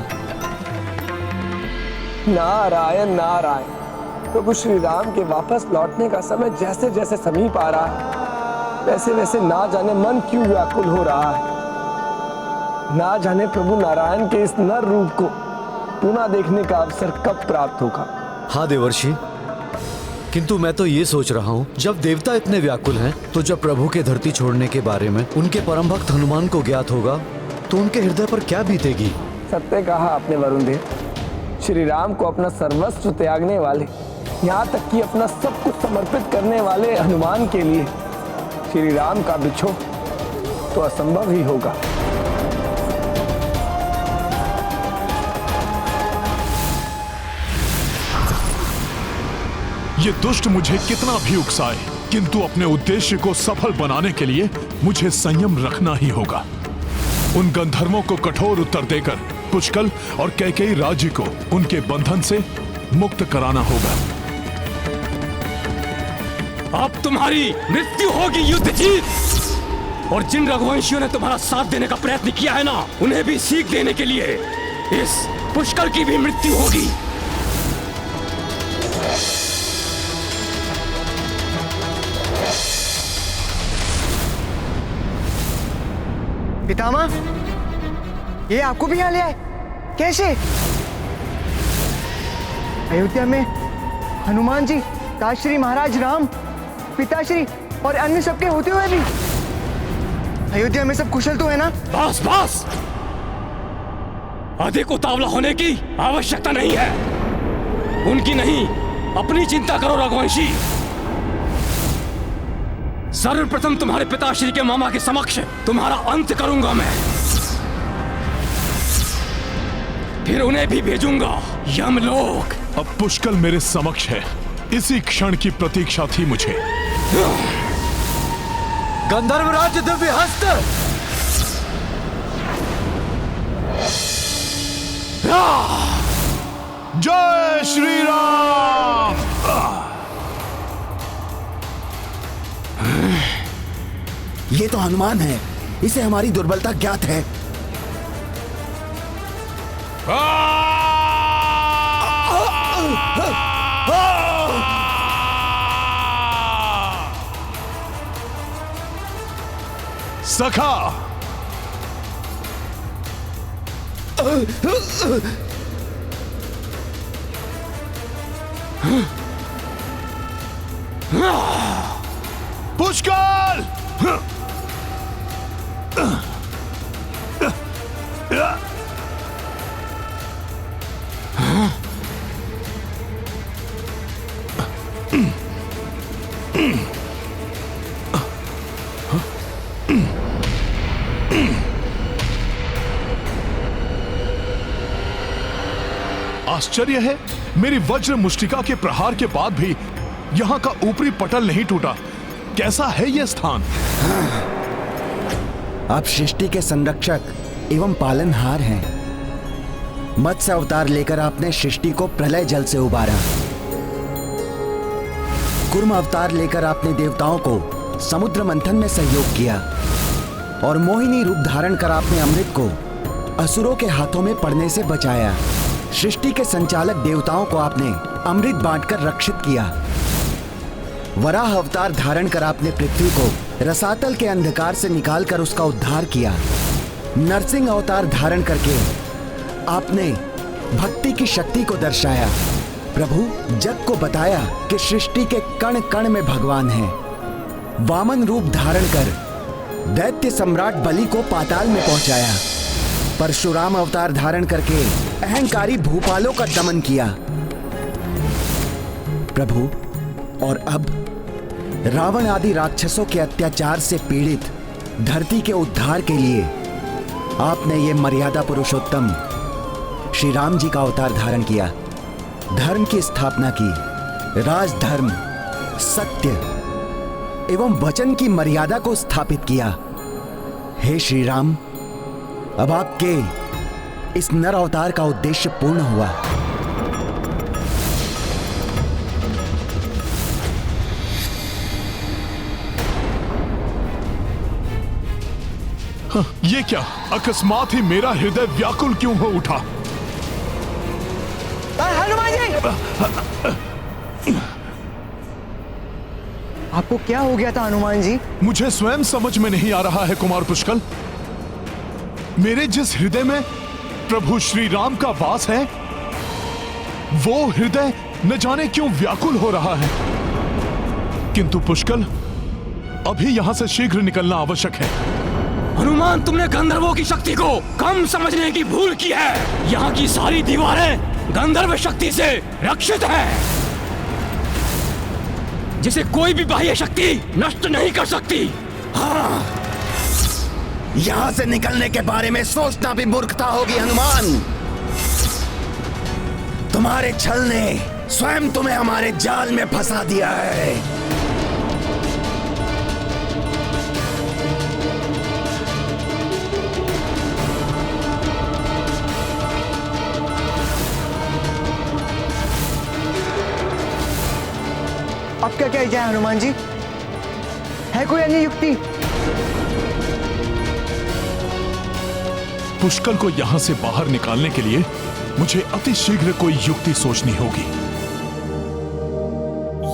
नारायण नारायण। प्रभु श्री राम के वापस लौटने का समय जैसे जैसे समीप आ रहा है, वैसे वैसे ना जाने मन क्यों व्याकुल हो रहा है। ना जाने प्रभु नारायण के इस नर रूप को पुनः देखने का अवसर कब प्राप्त होगा। हाँ देवर्षि, किंतु मैं तो ये सोच रहा हूँ, जब देवता इतने व्याकुल हैं, तो जब प्रभु के धरती छोड़ने के बारे में उनके परम भक्त हनुमान को ज्ञात होगा तो उनके हृदय पर क्या बीतेगी। सत्य कहा आपने वरुण देव। श्री राम को अपना सर्वस्व त्यागने वाले, यहाँ तक कि अपना सब कुछ समर्पित करने वाले हनुमान के लिए श्री राम का बिछोह तो असंभव ही होगा। ये दुष्ट मुझे कितना भी उकसाए, किंतु अपने उद्देश्य को सफल बनाने के लिए मुझे संयम रखना ही होगा। उन गंधर्वों को कठोर उत्तर देकर पुष्कल और कैकेयी राज्य को उनके बंधन से मुक्त कराना होगा। अब तुम्हारी मृत्यु होगी युद्ध जीत, और जिन रघुवंशियों ने तुम्हारा साथ देने का प्रयत्न किया है ना, उन्हें भी सीख देने के लिए इस पुष्कल की भी मृत्यु होगी। पितामह, ये आपको भी यहाँ ले आए? कैसे? अयोध्या में हनुमान जी, ताश्री महाराज राम, पिताश्री और अन्य सबके होते हुए भी अयोध्या में सब कुशल तो है ना? बस बस, अधिक उतावला होने की आवश्यकता नहीं है। उनकी नहीं, अपनी चिंता करो रघुवंशी। सर्वप्रथम तुम्हारे पिताश्री के मामा के समक्ष तुम्हारा अंत करूंगा मैं, फिर उन्हें भी भेजूंगा यमलोक। अब पुष्कल मेरे समक्ष है, इसी क्षण की प्रतीक्षा थी मुझे। गंधर्वराज दिव्य हस्त, जय श्री राम। ये तो हनुमान है, इसे हमारी दुर्बलता ज्ञात है। सखा, पुष्कल, आश्चर्य है, मेरी वज्र मुष्टिका के प्रहार के बाद भी यहाँ का ऊपरी पटल नहीं टूटा। कैसा है यह स्थान? आप सृष्टि के संरक्षक एवं पालनहार हैं। मत्स्य अवतार लेकर आपने सृष्टि को प्रलय जल से उबारा। कुर्म अवतार लेकर आपने देवताओं को समुद्र मंथन में सहयोग किया, और मोहिनी रूप धारण कर आपने अमृत को असुरों के हाथों में पड़ने से बचाया। सृष्टि के संचालक देवताओं को आपने अमृत बांटकर रक्षित किया। वराह अवतार धारण कर आपने पृथ्वी को रसातल के अंधकार से निकालकर उसका उद्धार किया। नरसिंह अवतार धारण करके आपने भक्ति की शक्ति को दर्शाया। प्रभु, जग को बताया कि सृष्टि के कण कण में भगवान हैं। वामन रूप धारण कर दैत्य सम्राट बलि को पाताल में पहुंचाया। परशुराम अवतार धारण करके अहंकारी भूपालों का दमन किया। प्रभु, और अब रावण आदि राक्षसों के अत्याचार से पीड़ित धरती के उद्धार के लिए आपने ये मर्यादा पुरुषोत्तम श्री राम जी का अवतार धारण किया। धर्म की स्थापना की, राजधर्म, सत्य एवं वचन की मर्यादा को स्थापित किया। हे श्री राम, अब आपके इस नर अवतार का उद्देश्य पूर्ण हुआ। ये क्या? अकस्मात ही मेरा हृदय व्याकुल क्यों हो उठा? हनुमान जी! आपको क्या हो गया था हनुमान जी? मुझे स्वयं समझ में नहीं आ रहा है कुमार पुष्कल। मेरे जिस हृदय में प्रभु श्री राम का वास है, वो हृदय न जाने क्यों व्याकुल हो रहा है। किंतु पुष्कल, अभी यहां से शीघ्र निकलना आवश्यक है। हनुमान, तुमने गंधर्वों की शक्ति को कम समझने की भूल की है। यहाँ की सारी दीवारें गंधर्व शक्ति से रक्षित हैं, जिसे कोई भी बाह्य शक्ति नष्ट नहीं कर सकती। हाँ, यहां से निकलने के बारे में सोचना भी मूर्खता होगी हनुमान। तुम्हारे छल ने स्वयं तुम्हें हमारे जाल में फंसा दिया है। अब क्या किया जाए हनुमान जी? है कोई अन्य युक्ति? पुष्कल को यहां से बाहर निकालने के लिए मुझे अति शीघ्र कोई युक्ति सोचनी होगी।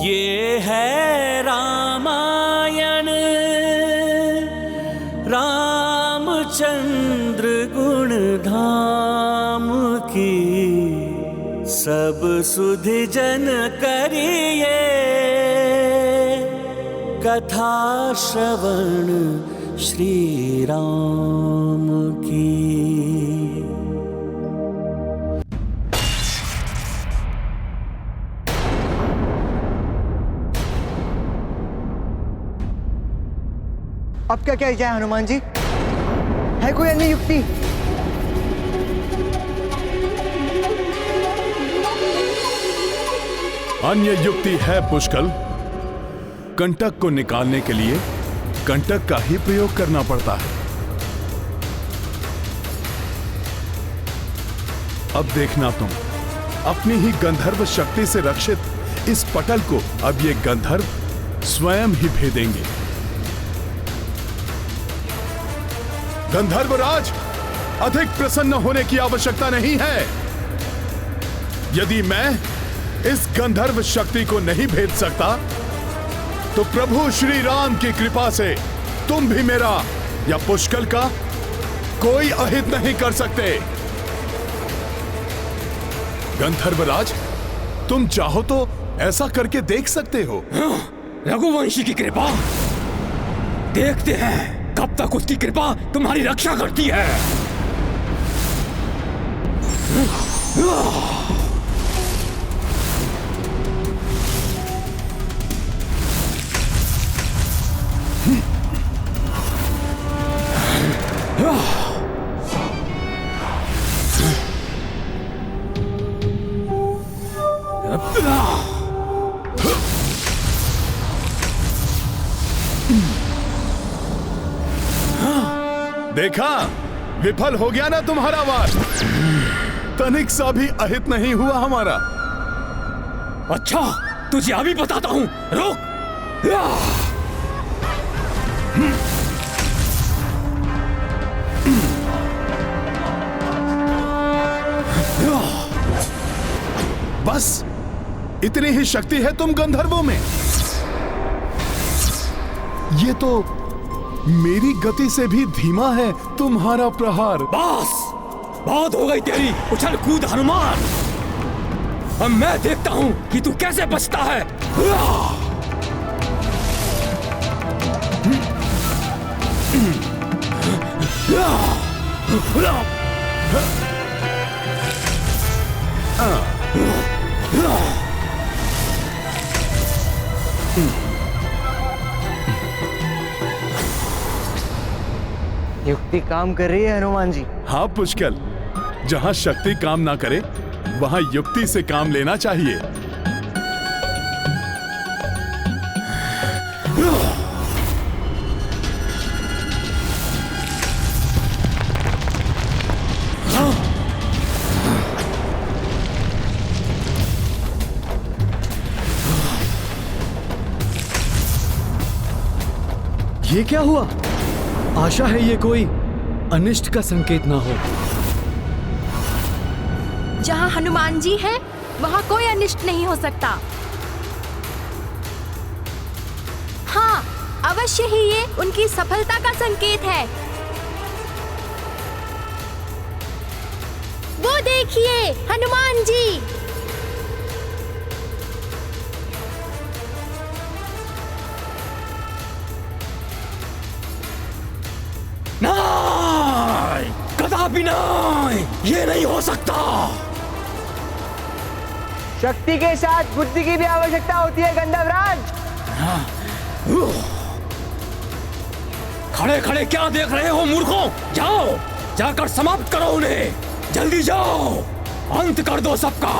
ये है रामायण, रामचंद्र गुण धाम की, सब सुधि जन करिए कथा श्रवण श्री राम की। अब क्या किया जाए हनुमान जी? है कोई अन्य युक्ति? अन्य युक्ति है पुष्कल। कंटक को निकालने के लिए कंटक का ही प्रयोग करना पड़ता है। अब देखना तुम, अपनी ही गंधर्व शक्ति से रक्षित इस पटल को अब ये गंधर्व स्वयं ही भेदेंगे। गंधर्वराज, अधिक प्रसन्न होने की आवश्यकता नहीं है। यदि मैं इस गंधर्व शक्ति को नहीं भेद सकता, तो प्रभु श्री राम की कृपा से तुम भी मेरा या पुष्कल का कोई अहित नहीं कर सकते। गंधर्वराज, तुम चाहो तो ऐसा करके देख सकते हो। रघुवंशी की कृपा, देखते हैं कब तक उसकी कृपा तुम्हारी रक्षा करती है। देखा, विफल हो गया ना तुम्हारा वार। तनिक सा भी अहित नहीं हुआ हमारा। अच्छा, तुझे अभी बताता हूं, रुक। बस इतनी ही शक्ति है तुम गंधर्वों में। ये तो मेरी गति से भी धीमा है तुम्हारा प्रहार। बस, बहुत हो गई तेरी उछल कूद हनुमान। अब मैं देखता हूं कि तू कैसे बचता है। युक्ति काम कर रही है हनुमान जी। हाँ पुष्कल, जहाँ शक्ति काम ना करे वहाँ युक्ति से काम लेना चाहिए। ये क्या हुआ? आशा है ये कोई अनिष्ट का संकेत ना हो। जहाँ हनुमान जी हैं, वहाँ कोई अनिष्ट नहीं हो सकता। हाँ, अवश्य ही ये उनकी सफलता का संकेत है। वो देखिए, हनुमान जी। नहीं, कदापि नहीं, ये नहीं हो सकता। शक्ति के साथ बुद्धि की भी आवश्यकता होती है गंधर्वराज। खड़े खड़े क्या देख रहे हो मूर्खों? जाओ, जाकर समाप्त करो उन्हें। जल्दी जाओ, अंत कर दो सबका।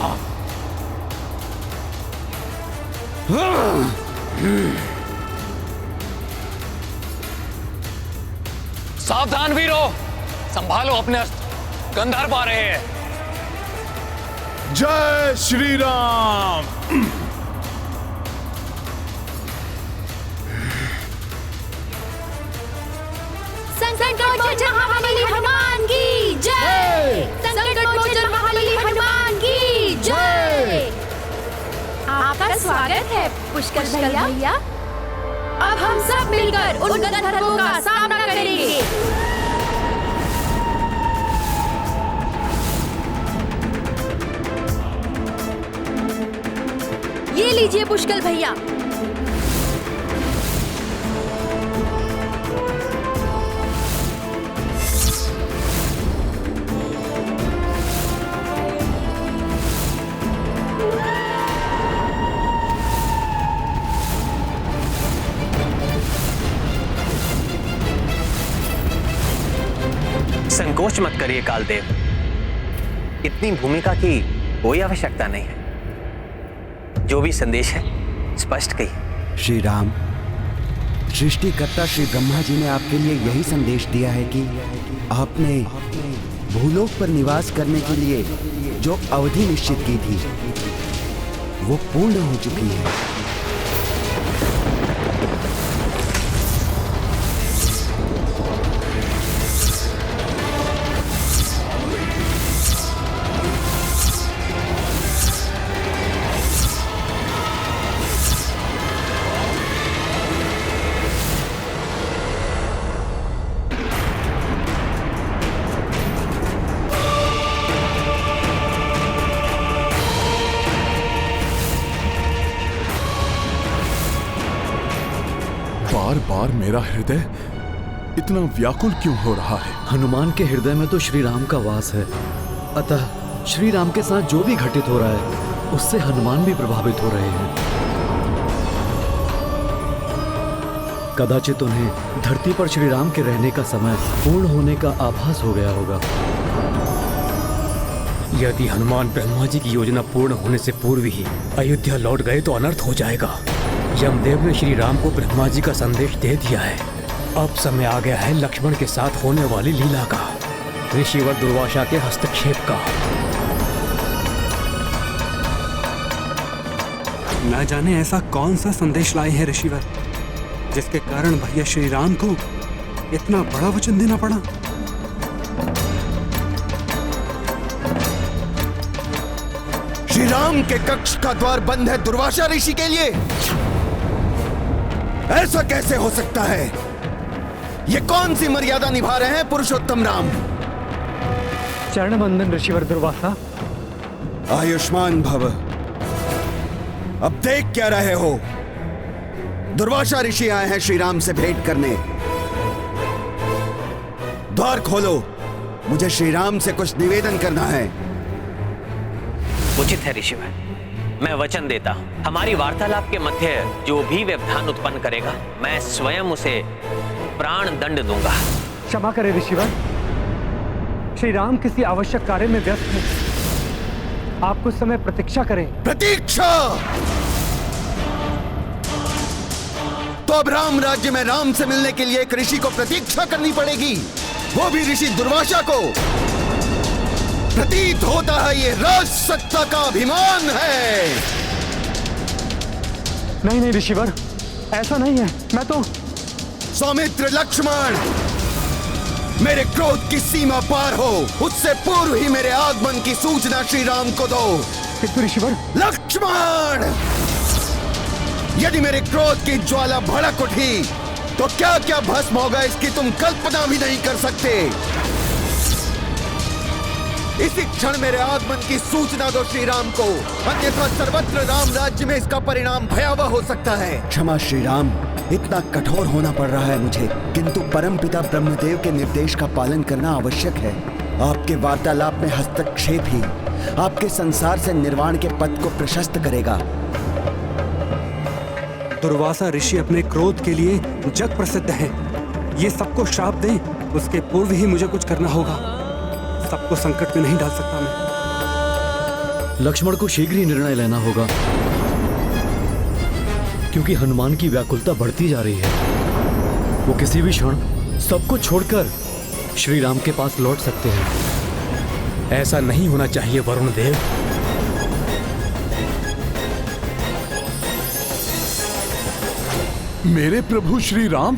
सावधान वीरो, संभालो अपने अस्त्र, गंधर्व आ रहे हैं। जय श्री राम। संकट मोचन महाबली हनुमान की जय। संकट मोचन महाबली हनुमान की जय। आपका स्वागत है पुष्कर भैया। अब हम सब मिलकर उन गंधर्वों का सामना करेंगे। ये लीजिए पुष्कर भैया। संकोच मत करिए कालदेव, इतनी भूमिका की कोई आवश्यकता नहीं है। जो भी संदेश है स्पष्ट कहिए। श्री राम, सृष्टिकर्ता श्री ब्रह्मा जी ने आपके लिए यही संदेश दिया है कि आपने भूलोक पर निवास करने के लिए जो अवधि निश्चित की थी वो पूर्ण हो चुकी है। बार बार मेरा हृदय इतना व्याकुल क्यों हो रहा है? हनुमान के हृदय में तो श्री राम का वास है, अतः श्री राम के साथ जो भी घटित हो रहा है उससे हनुमान भी प्रभावित हो रहे हैं। कदाचित उन्हें धरती पर श्री राम के रहने का समय पूर्ण होने का आभास हो गया होगा। यदि हनुमान ब्रह्मा जी की योजना पूर्ण होने से पूर्व ही अयोध्या लौट गए तो अनर्थ हो जाएगा। यमदेव ने श्री राम को ब्रह्मा जी का संदेश दे दिया है। अब समय आ गया है लक्ष्मण के साथ होने वाली लीला का, ऋषिवर दुर्वासा के हस्तक्षेप का। न जाने ऐसा कौन सा संदेश लाए हैं ऋषिवर, जिसके कारण भैया श्री राम को इतना बड़ा वचन देना पड़ा। श्री राम के कक्ष का द्वार बंद है दुर्वासा ऋषि के लिए। ऐसा कैसे हो सकता है? ये कौन सी मर्यादा निभा रहे हैं पुरुषोत्तम राम? चरण बंदन ऋषिवर दुर्वासा। आयुष्मान भव। अब देख क्या रहे हो? दुर्वासा ऋषि आए हैं श्री राम से भेंट करने। द्वार खोलो। मुझे श्री राम से कुछ निवेदन करना है। उचित है ऋषिवर, मैं वचन देता हूँ हमारी वार्तालाप के मध्य जो भी व्यवधान उत्पन्न करेगा मैं स्वयं उसे प्राण दंड दूंगा। क्षमा करें ऋषिवर, श्री राम किसी आवश्यक कार्य में व्यस्त हैं। आप कुछ समय प्रतीक्षा करें। प्रतीक्षा? तो अब राम राज्य में राम से मिलने के लिए एक ऋषि को प्रतीक्षा करनी पड़ेगी, वो भी ऋषि दुर्वासा को। प्रतीत होता है ये राज सत्ता का अभिमान है। नहीं नहीं ऋषिवर, ऐसा नहीं है। मैं तो सौमित्र लक्ष्मण, मेरे क्रोध की सीमा पार हो उससे पूर्व ही मेरे आगमन की सूचना श्री राम को दो। किंतु ऋषिवर। लक्ष्मण, यदि मेरे क्रोध की ज्वाला भड़क उठी तो क्या क्या भस्म होगा इसकी तुम कल्पना भी नहीं कर सकते। इसी क्षण मेरे आगमन की सूचना दो श्री राम को, अन्यथा सर्वत्र राम राज्य में इसका परिणाम भयावह हो सकता है। क्षमा श्री राम, इतना कठोर होना पड़ रहा है मुझे, किंतु परमपिता ब्रह्मदेव के निर्देश का पालन करना आवश्यक है। आपके वार्तालाप में हस्तक्षेप ही आपके संसार से निर्वाण के पथ को प्रशस्त करेगा। दुर्वासा ऋषि अपने क्रोध के लिए जग प्रसिद्ध हैं। ये सबको श्राप दें, उसके पूर्व ही मुझे कुछ करना होगा। सबको संकट में नहीं डाल सकता मैं। लक्ष्मण को शीघ्र ही निर्णय लेना होगा, क्योंकि हनुमान की व्याकुलता बढ़ती जा रही है। वो किसी भी क्षण सबको छोड़कर श्री राम के पास लौट सकते हैं। ऐसा नहीं होना चाहिए वरुण देव। मेरे प्रभु श्री राम?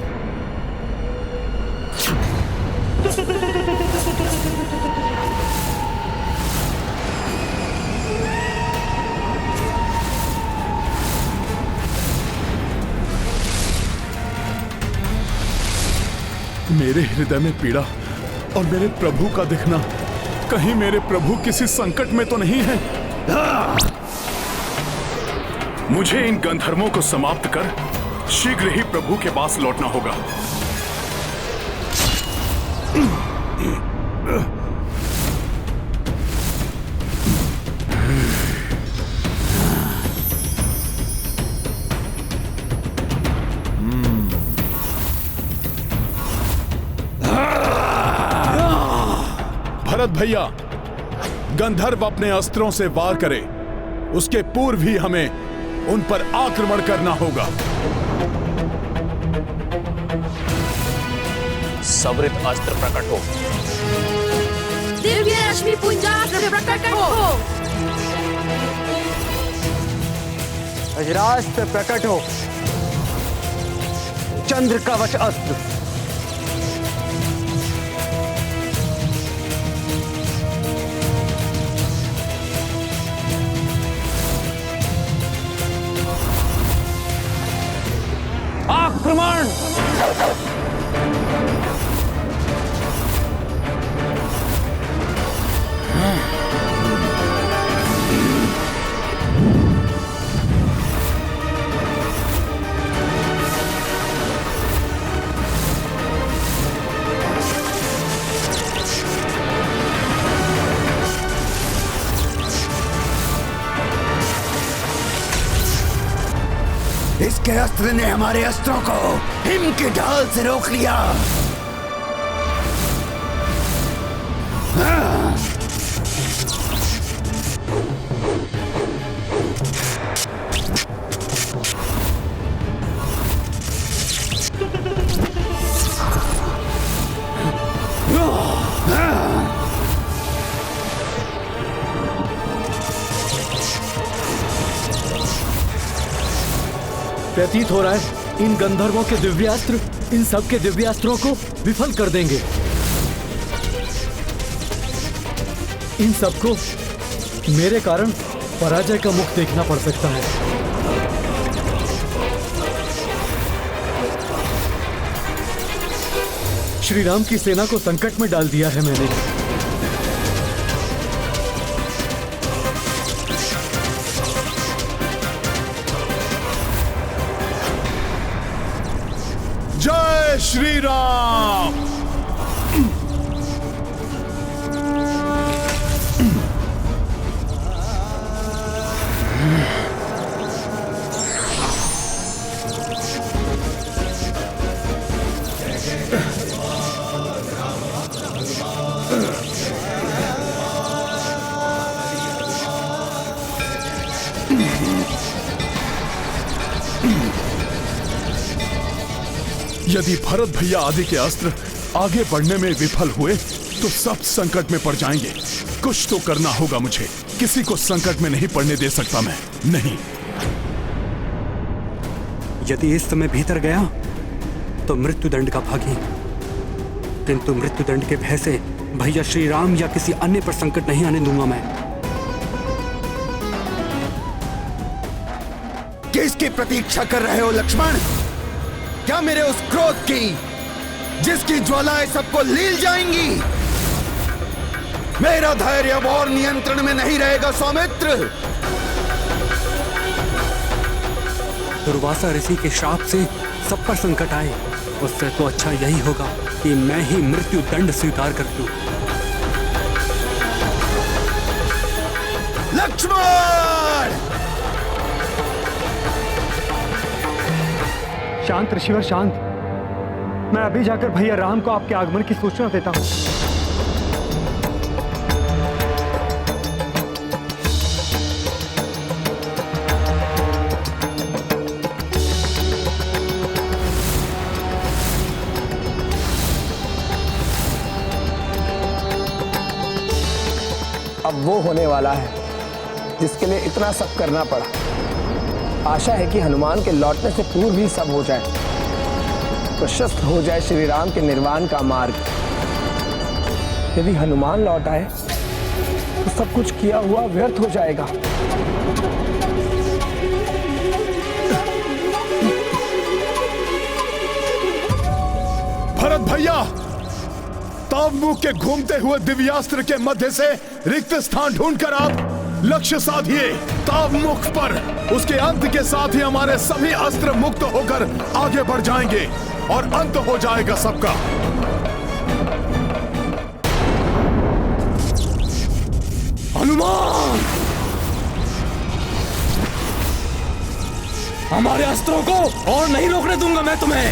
मेरे हृदय में पीड़ा और मेरे प्रभु का दिखना, कहीं मेरे प्रभु किसी संकट में तो नहीं है? मुझे इन गंधर्वों को समाप्त कर शीघ्र ही प्रभु के पास लौटना होगा। भरत भैया, गंधर्व अपने अस्त्रों से वार करे, उसके पूर्व ही हमें उन पर आक्रमण करना होगा। सवृत अस्त्र प्रकट हो। दिव्य रश्मि पुंजास्त्र प्रकट हो। वज्रास्त्र प्रकट हो। चंद्र कवच अस्त्र। आक्रमण! इसके अस्त्र ने हमारे अस्त्रों को हिम की ढाल से रोक लिया। प्रतीत हो रहा है इन गंधर्वों के दिव्यास्त्र इन सब के दिव्यास्त्रों को विफल कर देंगे। इन सबको मेरे कारण पराजय का मुख देखना पड़ सकता है। श्री राम की सेना को संकट में डाल दिया है मैंने। जय श्री राम। यदि भरत भैया आदि के अस्त्र आगे बढ़ने में विफल हुए तो सब संकट में पड़ जाएंगे। कुछ तो करना होगा मुझे। किसी को संकट में नहीं पड़ने दे सकता मैं, नहीं। यदि इस समय भीतर गया तो मृत्युदंड का भागी, किंतु मृत्युदंड के भय से भैया श्री राम या किसी अन्य पर संकट नहीं आने दूंगा मैं। किसकी प्रतीक्षा कर रहे हो लक्ष्मण? क्या मेरे उस क्रोध की जिसकी ज्वालाएं सबको लील जाएंगी? मेरा धैर्य अब और नियंत्रण में नहीं रहेगा सौमित्र। दुर्वासा ऋषि के श्राप से सब पर संकट आए, उससे तो अच्छा यही होगा कि मैं ही मृत्यु दंड स्वीकार कर लूं। लक्ष्मण! शांत ऋषिवर शांत। मैं अभी जाकर भैया राम को आपके आगमन की सूचना देता हूं। अब वो होने वाला है जिसके लिए इतना सब करना पड़ा। आशा है कि हनुमान के लौटने से पूर्व ही सब हो जाए, प्रशस्त हो जाए श्री राम के निर्वाण का मार्ग। यदि हनुमान लौट आए तो सब कुछ किया हुआ व्यर्थ हो जाएगा। भरत भैया, तावमुख के घूमते हुए दिव्यास्त्र के मध्य से रिक्त स्थान ढूंढकर आप लक्ष्य साधिए तावमुख पर। उसके अंत के साथ ही हमारे सभी अस्त्र मुक्त होकर आगे बढ़ जाएंगे और अंत हो जाएगा सबका। हनुमान, हमारे अस्त्रों को और नहीं रोकने दूंगा मैं तुम्हें।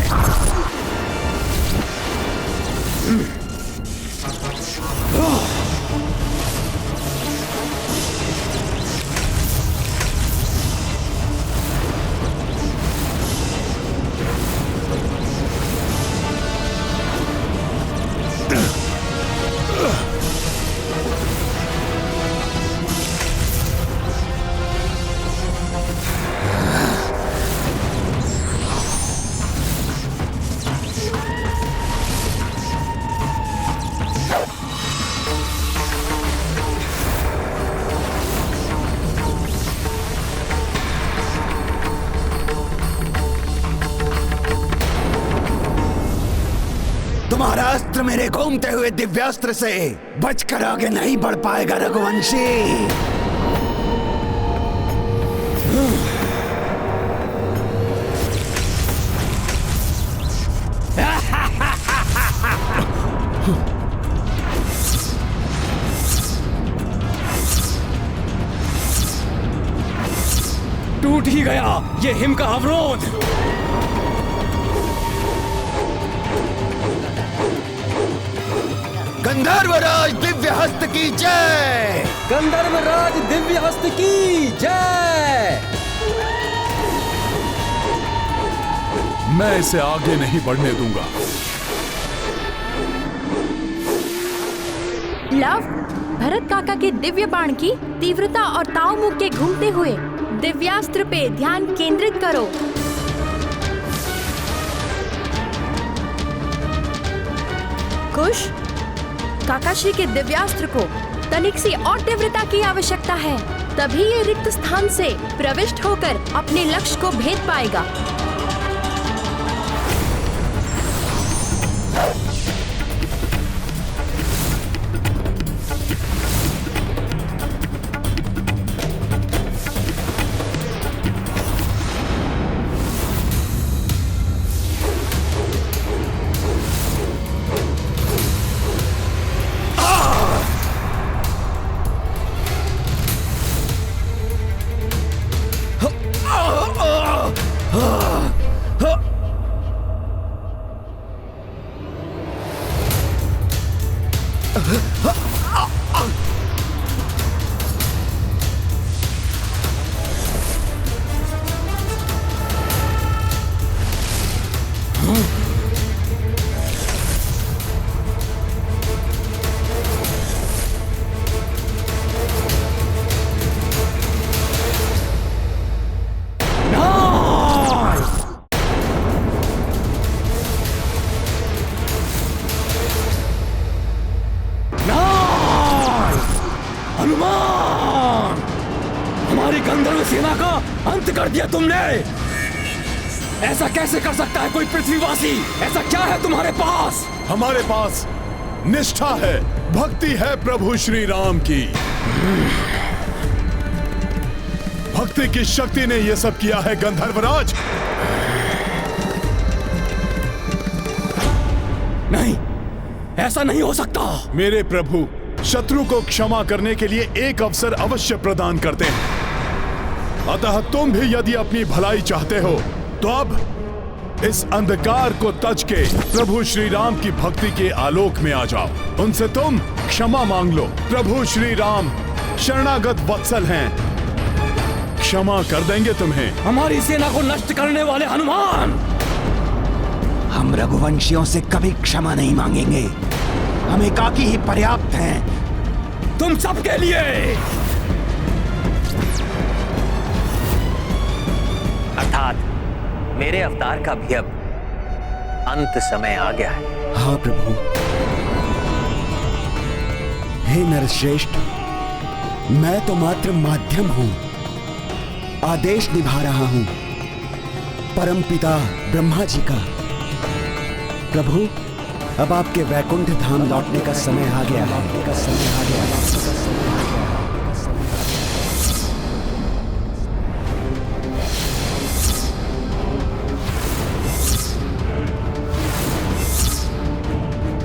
तुम्हारा अस्त्र मेरे घूमते हुए दिव्यास्त्र से बचकर आगे नहीं बढ़ पाएगा रघुवंशी। टूट ही गया ये हिम का अवरोध। गंधर्वराज दिव्य हस्त की जय! गंधर्वराज दिव्य हस्त की जय! मैं इसे आगे नहीं बढ़ने दूंगा। लव, भरत काका के दिव्य बाण की तीव्रता और तावमुख के घूमते हुए दिव्यास्त्र पे ध्यान केंद्रित करो। खुश, काकाश्री के दिव्यास्त्र को तनिक सी और तीव्रता की आवश्यकता है, तभी ये रिक्त स्थान से प्रविष्ट होकर अपने लक्ष्य को भेद पाएगा। हनुमान, हमारी गंधर्व सेना का अंत कर दिया तुमने। ऐसा कैसे कर सकता है कोई पृथ्वीवासी? ऐसा क्या है तुम्हारे पास? हमारे पास निष्ठा है, भक्ति है प्रभु श्री राम की। भक्ति की शक्ति ने यह सब किया है गंधर्वराज। नहीं, ऐसा नहीं हो सकता। मेरे प्रभु शत्रु को क्षमा करने के लिए एक अवसर अवश्य प्रदान करते हैं। अतः तुम भी यदि अपनी भलाई चाहते हो तो अब इस अंधकार को तज के प्रभु श्री राम की भक्ति के आलोक में आ जाओ। उनसे तुम क्षमा मांग लो। प्रभु श्री राम शरणागत वत्सल हैं, क्षमा कर देंगे तुम्हें। हमारी सेना को नष्ट करने वाले हनुमान, हम रघुवंशियों से कभी क्षमा नहीं मांगेंगे। हम एकाकी ही पर्याप्त हैं तुम सबके लिए। अर्थात मेरे अवतार का भी अब अंत समय आ गया है। हाँ प्रभु। हे नरश्रेष्ठ, मैं तो मात्र माध्यम हूं, आदेश निभा रहा हूं परम पिता ब्रह्मा जी का। प्रभु, अब आपके वैकुंठ धाम लौटने का समय आ गया है।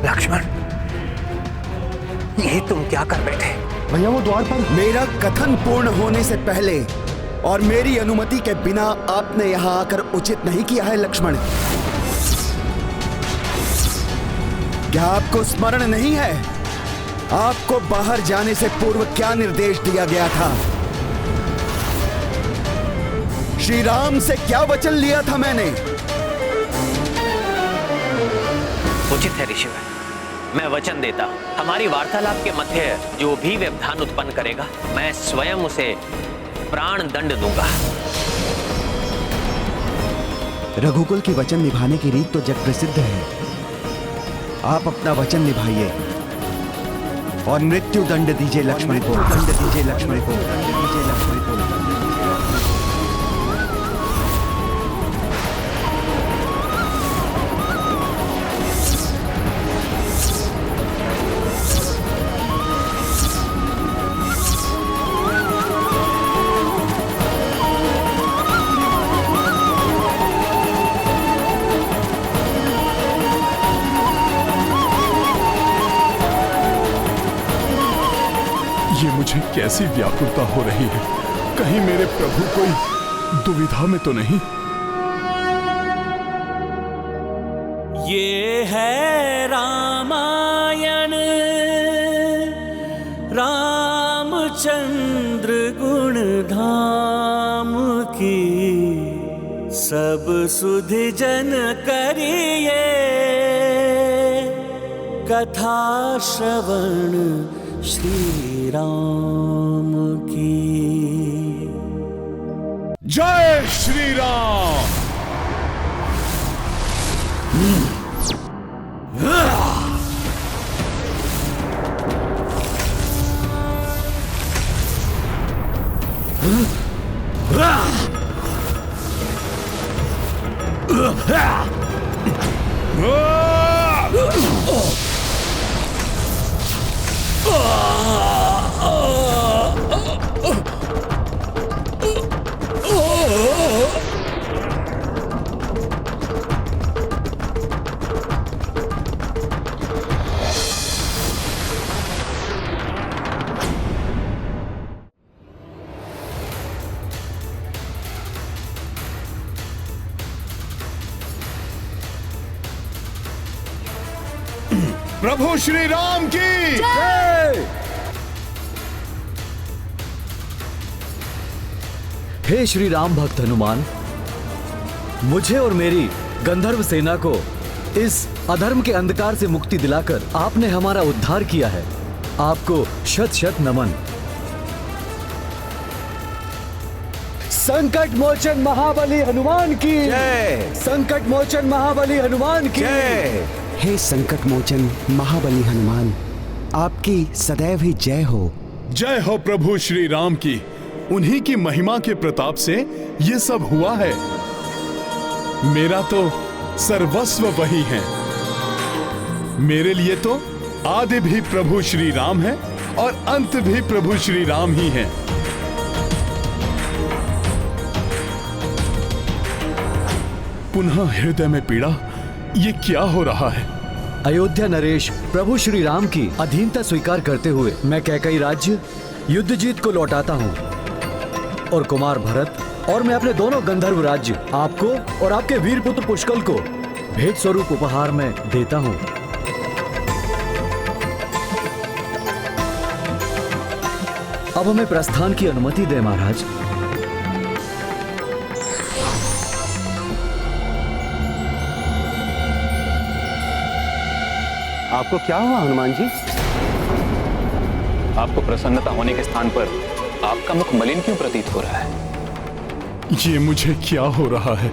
लक्ष्मण, ये तुम क्या कर बैठे? भैया वो द्वार पर। मेरा कथन पूर्ण होने से पहले और मेरी अनुमति के बिना आपने यहां आकर उचित नहीं किया है लक्ष्मण। क्या आपको स्मरण नहीं है आपको बाहर जाने से पूर्व क्या निर्देश दिया गया था? श्री राम से क्या वचन लिया था मैंने? उचित है ऋषिवर, मैं वचन देता हूं, हमारी वार्तालाप के मध्य जो भी व्यवधान उत्पन्न करेगा मैं स्वयं उसे प्राण दंड दूंगा। रघुकुल की वचन निभाने की रीत तो जग प्रसिद्ध है। आप अपना वचन निभाइए और मृत्यु दंड दीजिए लक्ष्मण को। दंड दीजिए लक्ष्मण को। दंड दीजिए लक्ष्मण को। ये मुझे कैसी व्याकुलता हो रही है, कहीं मेरे प्रभु कोई दुविधा में तो नहीं? ये है रामायण रामचंद्र गुण धाम की, सब सुधि जन करिए कथा श्रवण श्री राम की। जय श्री राम। प्रभु श्री राम की जय। हे श्री राम भक्त हनुमान, मुझे और मेरी गंधर्व सेना को इस अधर्म के अंधकार से मुक्ति दिलाकर आपने हमारा उद्धार किया है। आपको शत शत नमन। संकट मोचन महाबली हनुमान की जय। संकट मोचन महाबली हनुमान की जय। हे संकट मोचन महाबली हनुमान, आपकी सदैव ही जय हो। जय हो प्रभु श्री राम की। उन्हीं की महिमा के प्रताप से ये सब हुआ है। मेरा तो सर्वस्व वही है। मेरे लिए तो आदि भी प्रभु श्री राम है और अंत भी प्रभु श्री राम ही है। पुनः हृदय में पीड़ा, ये क्या हो रहा है? अयोध्या नरेश प्रभु श्री राम की अधीनता स्वीकार करते हुए मैं कैकई राज्य युद्ध जीत को लौटाता हूँ और कुमार भरत और मैं अपने दोनों गंधर्व राज्य आपको और आपके वीर पुत्र पुष्कल को भेंट स्वरूप उपहार में देता हूँ। अब हमें प्रस्थान की अनुमति दें महाराज। आपको क्या हुआ हनुमान जी? आपको प्रसन्नता होने के स्थान पर आपका मुख मलिन क्यों प्रतीत हो रहा है? ये मुझे क्या हो रहा है?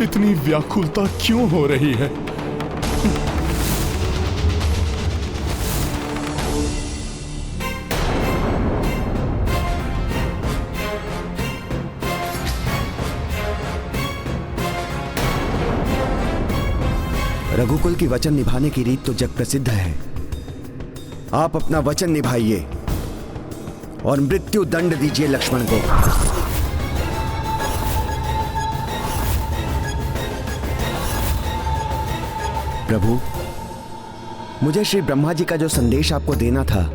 इतनी व्याकुलता क्यों हो रही है? रघुकुल की वचन निभाने की रीत तो जग प्रसिद्ध है। आप अपना वचन निभाइए और मृत्यु दंड दीजिए लक्ष्मण को। प्रभु, मुझे श्री ब्रह्मा जी का जो संदेश आपको देना था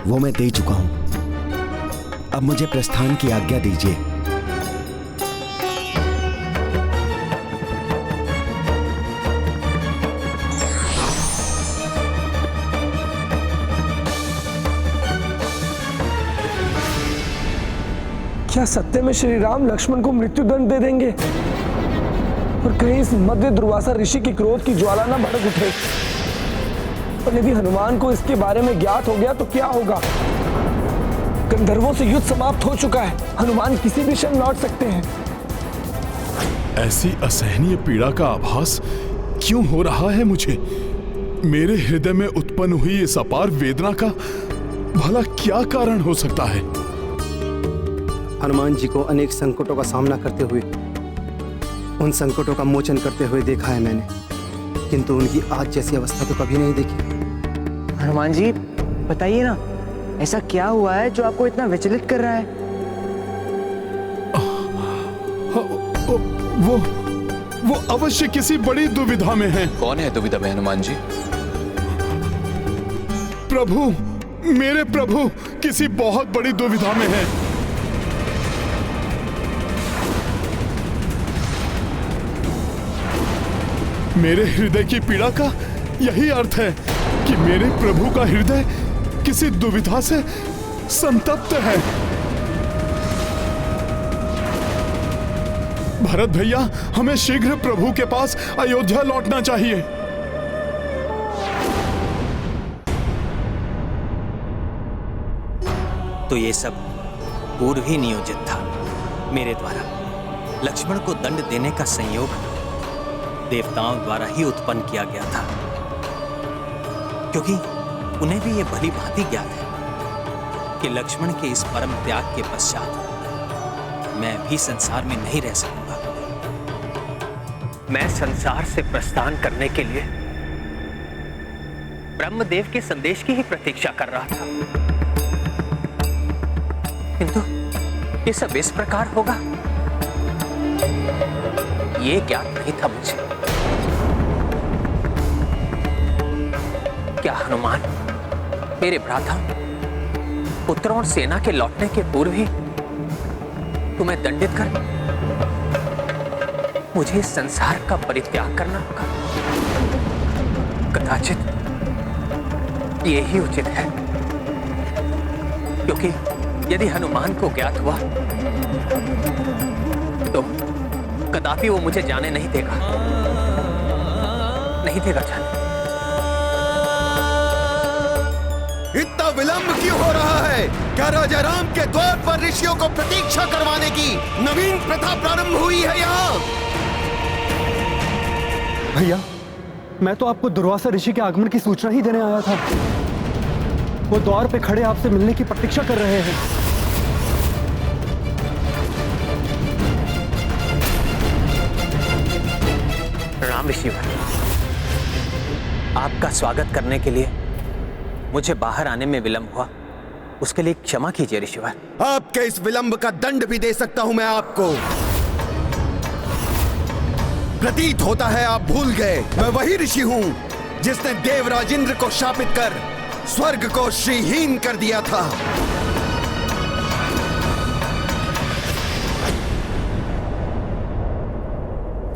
वो मैं दे चुका हूं। अब मुझे प्रस्थान की आज्ञा दीजिए। क्या सत्य में श्री राम लक्ष्मण को मृत्यु दंड दे देंगे? और कहीं इस मध्य दुर्वासा ऋषि की क्रोध की ज्वाला न भड़क उठे। और यदि हनुमान को इसके बारे में ज्ञात हो गया तो क्या होगा? गंधर्वों से युद्ध समाप्त हो चुका है। हनुमान किसी भी क्षण लौट सकते हैं। ऐसी असहनीय पीड़ा का आभास क्यों हो रहा है मुझे? मेरे हृदय में उत्पन्न हुई इस अपार वेदना का भला क्या कारण हो सकता है? हनुमान जी को अनेक संकटों का सामना करते हुए, उन संकटों का मोचन करते हुए देखा है मैंने, किंतु उनकी आज जैसी अवस्था तो कभी नहीं देखी। हनुमान जी बताइए ना, ऐसा क्या हुआ है जो आपको इतना विचलित कर रहा है? वो अवश्य किसी बड़ी दुविधा में है। कौन है दुविधा में हनुमान जी? प्रभु, मेरे प्रभु किसी बहुत बड़ी दुविधा में है। मेरे हृदय की पीड़ा का यही अर्थ है कि मेरे प्रभु का हृदय किसी दुविधा से संतप्त है। भरत भैया, हमें शीघ्र प्रभु के पास अयोध्या लौटना चाहिए। तो ये सब पूर्व ही नियोजित था। मेरे द्वारा लक्ष्मण को दंड देने का संयोग देवताओं द्वारा ही उत्पन्न किया गया था, क्योंकि उन्हें भी यह भली भांति ज्ञात है कि लक्ष्मण के इस परम त्याग के पश्चात मैं भी संसार में नहीं रह सकूंगा। मैं संसार से प्रस्थान करने के लिए ब्रह्मदेव के संदेश की ही प्रतीक्षा कर रहा था, किंतु ये सब इस प्रकार होगा ये ज्ञात नहीं था मुझे। क्या हनुमान मेरे भ्राता पुत्रों और सेना के लौटने के पूर्व ही तुम्हें दंडित कर मुझे इस संसार का परित्याग करना होगा? कदाचित यही उचित है, क्योंकि यदि हनुमान को ज्ञात हुआ तो कदापि वो मुझे जाने नहीं देगा, नहीं देगा जाने। इतना विलंब क्यों हो रहा है? क्या राजा राम के द्वार पर ऋषियों को प्रतीक्षा करवाने की नवीन प्रथा प्रारंभ हुई है यहाँ? भैया, मैं तो आपको दुर्वासा ऋषि के आगमन की सूचना ही देने आया था। वो द्वार पे खड़े आपसे मिलने की प्रतीक्षा कर रहे हैं। राम ऋषिवर, आपका स्वागत करने के लिए मुझे बाहर आने में विलंब हुआ, उसके लिए क्षमा कीजिए ऋषिवर। आपके इस विलंब का दंड भी दे सकता हूं मैं आपको। प्रतीत होता है आप भूल गए, मैं वही ऋषि हूं जिसने देवराज इंद्र को शापित कर स्वर्ग को श्रीहीन कर दिया था।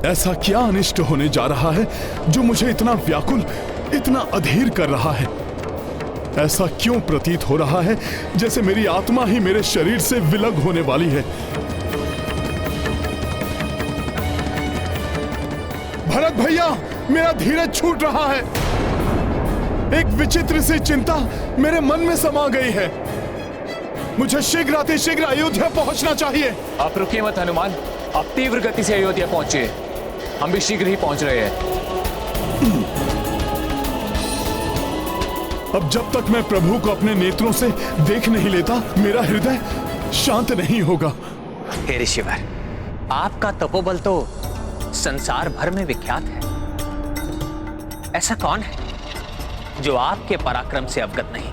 ऐसा क्या अनिष्ट होने जा रहा है जो मुझे इतना व्याकुल, इतना अधीर कर रहा है? ऐसा क्यों प्रतीत हो रहा है जैसे मेरी आत्मा ही मेरे शरीर से विलग होने वाली है? भरत भैया, मेरा धीरज छूट रहा है। एक विचित्र सी चिंता मेरे मन में समा गई है। मुझे शीघ्र अतिशीघ्र अयोध्या पहुंचना चाहिए। आप रुकिए मत हनुमान, आप तीव्र गति से अयोध्या पहुंचिए। हम भी शीघ्र ही पहुंच रहे हैं। अब जब तक मैं प्रभु को अपने नेत्रों से देख नहीं लेता, मेरा हृदय शांत नहीं होगा। हे ऋषिवर, आपका तपोबल तो संसार भर में विख्यात है। ऐसा कौन है जो आपके पराक्रम से अवगत नहीं?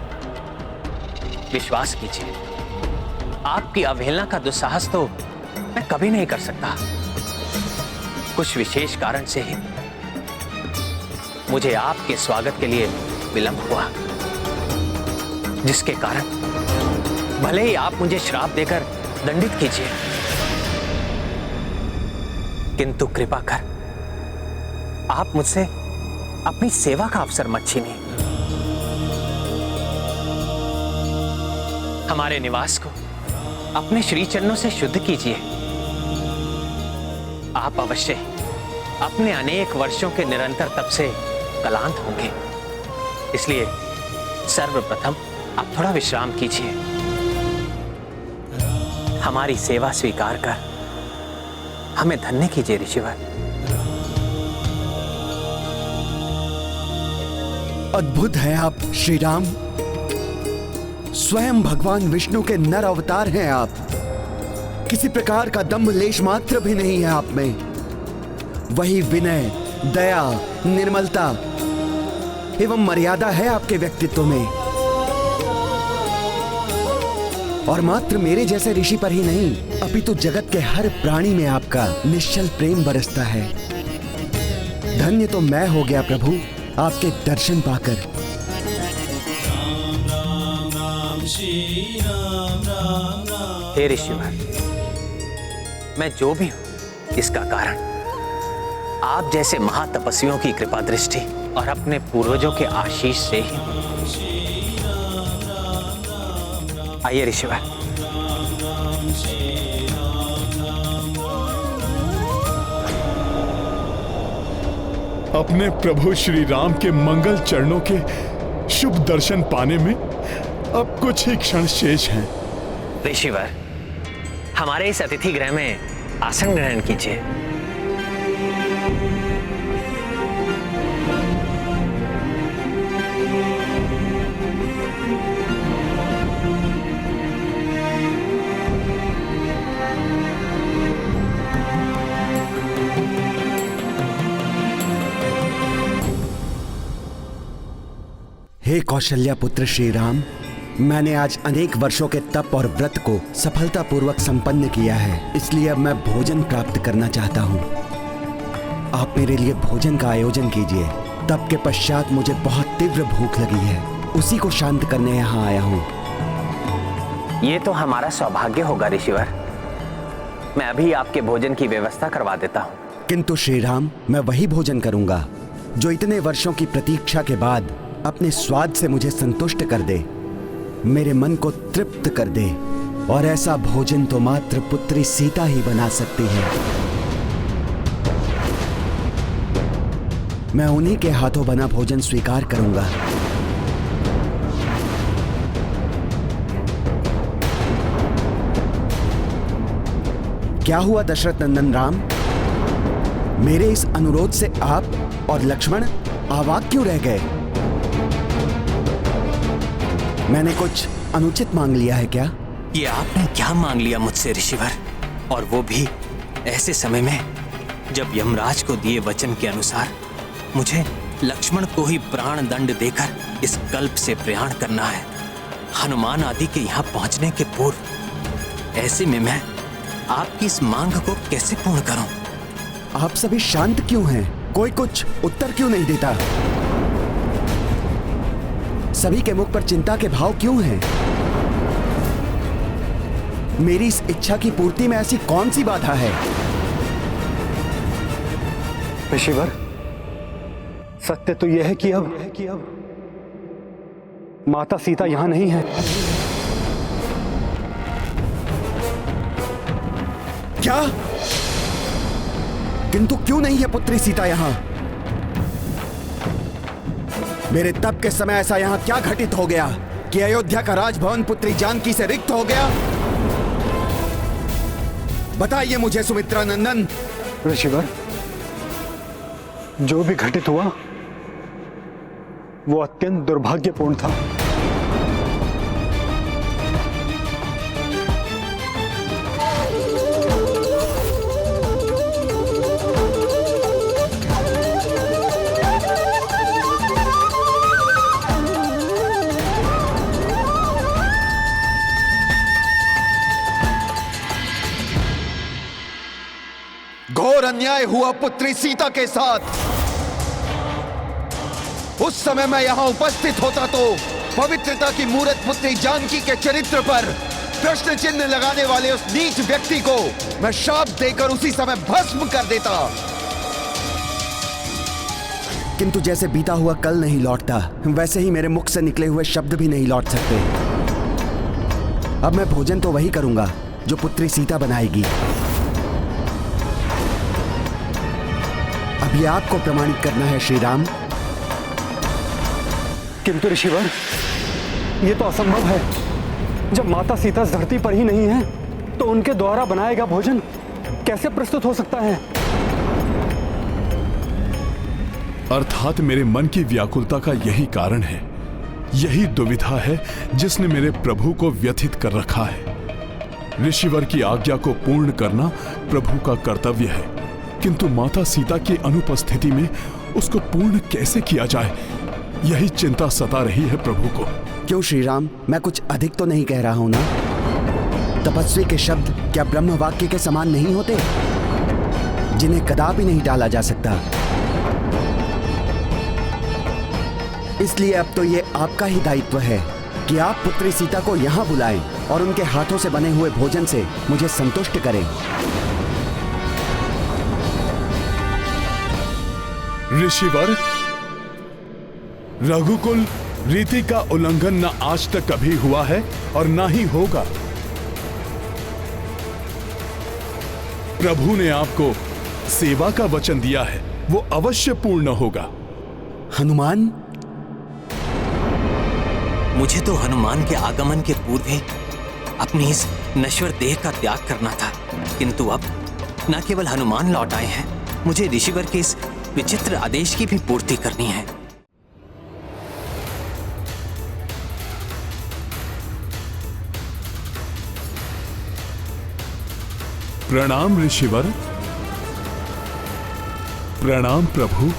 विश्वास कीजिए, आपकी अवहेलना का दुस्साहस तो मैं कभी नहीं कर सकता। कुछ विशेष कारण से ही मुझे आपके स्वागत के लिए विलंब हुआ, जिसके कारण भले ही आप मुझे श्राप देकर दंडित कीजिए, किंतु कृपा कर आप मुझसे अपनी सेवा का अवसर मत छीनिए। हमारे निवास को अपने श्री चरणों से शुद्ध कीजिए। आप अवश्य ही अपने अनेक वर्षों के निरंतर तप से क्लांत होंगे, इसलिए सर्वप्रथम आप थोड़ा विश्राम कीजिए। हमारी सेवा स्वीकार कर हमें धन्य कीजिए ऋषिवर। अद्भुत है आप श्री राम। स्वयं भगवान विष्णु के नर अवतार हैं आप। किसी प्रकार का दंभ लेश मात्र भी नहीं है आप में। वही विनय, दया, निर्मलता एवं मर्यादा है आपके व्यक्तित्व में। और मात्र मेरे जैसे ऋषि पर ही नहीं, अपितु जगत के हर प्राणी में आपका निश्चल प्रेम बरसता है। धन्य तो मैं हो गया प्रभु आपके दर्शन पाकर। हे ऋषिवर, मैं जो भी हूं इसका कारण आप जैसे महातपस्वियों की कृपा दृष्टि और अपने पूर्वजों के आशीष से ही। आइए ऋषिवर। अपने प्रभु श्री राम के मंगल चरणों के शुभ दर्शन पाने में अब कुछ ही क्षण शेष हैं। ऋषिवर, हमारे इस अतिथि गृह में आसन ग्रहण कीजिए। हे कौशल्या पुत्र श्री राम, मैंने आज अनेक वर्षों के तप और व्रत को सफलतापूर्वक संपन्न किया है, इसलिए अब मैं भोजन प्राप्त करना चाहता हूँ। आप मेरे लिए भोजन का आयोजन कीजिए। तप के पश्चात मुझे बहुत तीव्र भूख लगी है, उसी को शांत करने यहाँ आया हूँ। ये तो हमारा सौभाग्य होगा ऋषिवर। मैं अभी आपके भोजन की व्यवस्था करवा देता हूँ। किंतु श्री राम, मैं वही भोजन करूंगा जो इतने वर्षों की प्रतीक्षा के बाद अपने स्वाद से मुझे संतुष्ट कर दे, मेरे मन को तृप्त कर दे। और ऐसा भोजन तो मात्र पुत्री सीता ही बना सकती है। मैं उन्हीं के हाथों बना भोजन स्वीकार करूंगा। क्या हुआ दशरथ नंदन राम? मेरे इस अनुरोध से आप और लक्ष्मण अवाक क्यों रह गए? मैंने कुछ अनुचित मांग लिया है क्या? ये आपने क्या मांग लिया मुझसे ऋषिवर, और वो भी ऐसे समय में जब यमराज को दिए वचन के अनुसार मुझे लक्ष्मण को ही प्राण दंड देकर इस कल्प से प्रयाण करना है, हनुमान आदि के यहाँ पहुंचने के पूर्व। ऐसे में मैं आपकी इस मांग को कैसे पूर्ण करूं? आप सभी शांत क्यों हैं? कोई कुछ उत्तर क्यों नहीं देता? सभी के मुख पर चिंता के भाव क्यों हैं? मेरी इस इच्छा की पूर्ति में ऐसी कौन सी बाधा है? ऋषिवर, सत्य तो यह है कि अब माता सीता यहां नहीं है। क्या? किंतु क्यों नहीं है पुत्री सीता यहां? मेरे तप के समय ऐसा यहां क्या घटित हो गया कि अयोध्या का राजभवन पुत्री जानकी से रिक्त हो गया? बताइए मुझे सुमित्रा नंदन। ऋषिवर, जो भी घटित हुआ वो अत्यंत दुर्भाग्यपूर्ण था। घोर अन्याय हुआ पुत्री सीता के साथ। उस समय मैं यहां उपस्थित होता तो पवित्रता की मूरत पुत्री जानकी के चरित्र पर प्रश्न चिन्ह लगाने वाले उस नीच व्यक्ति को मैं शाप देकर उसी समय भस्म कर देता। किंतु जैसे बीता हुआ कल नहीं लौटता, वैसे ही मेरे मुख से निकले हुए शब्द भी नहीं लौट सकते। अब मैं भोजन तो वही करूंगा जो पुत्री सीता बनाएगी। अब ये आपको प्रमाणित करना है श्री राम। किंतु ऋषिवर, ये तो असंभव है। जब माता सीता इस धरती पर ही नहीं है तो उनके द्वारा बनाया गया भोजन कैसे प्रस्तुत हो सकता है? अर्थात मेरे मन की व्याकुलता का यही कारण है, यही दुविधा है जिसने मेरे प्रभु को व्यथित कर रखा है। ऋषिवर की आज्ञा को पूर्ण करना प्रभु का कर्तव्य है, किंतु माता सीता की अनुपस्थिति में उसको पूर्ण कैसे किया जाए, यही चिंता सता रही है प्रभु को। क्यों श्री राम, मैं कुछ अधिक तो नहीं कह रहा हूं ना? तपस्वी के शब्द क्या ब्रह्म वाक्य के समान नहीं होते, जिन्हें कदापि नहीं टाला जा सकता? इसलिए अब तो ये आपका ही दायित्व है कि आप पुत्री सीता को यहां बुलाएं और उनके हाथों से बने हुए भोजन से मुझे संतुष्ट करें। ऋषिवर, रघुकुल रीति का उल्लंघन न आज तक कभी हुआ है और ना ही होगा। प्रभु ने आपको सेवा का वचन दिया है, वो अवश्य पूर्ण होगा। हनुमान, मुझे तो हनुमान के आगमन के पूर्व ही अपनी इस नश्वर देह का त्याग करना था, किंतु अब न केवल हनुमान लौट आए हैं, मुझे ऋषिवर के इस विचित्र आदेश की भी पूर्ति करनी है। प्रणाम ऋषिवर। प्रणाम प्रभु।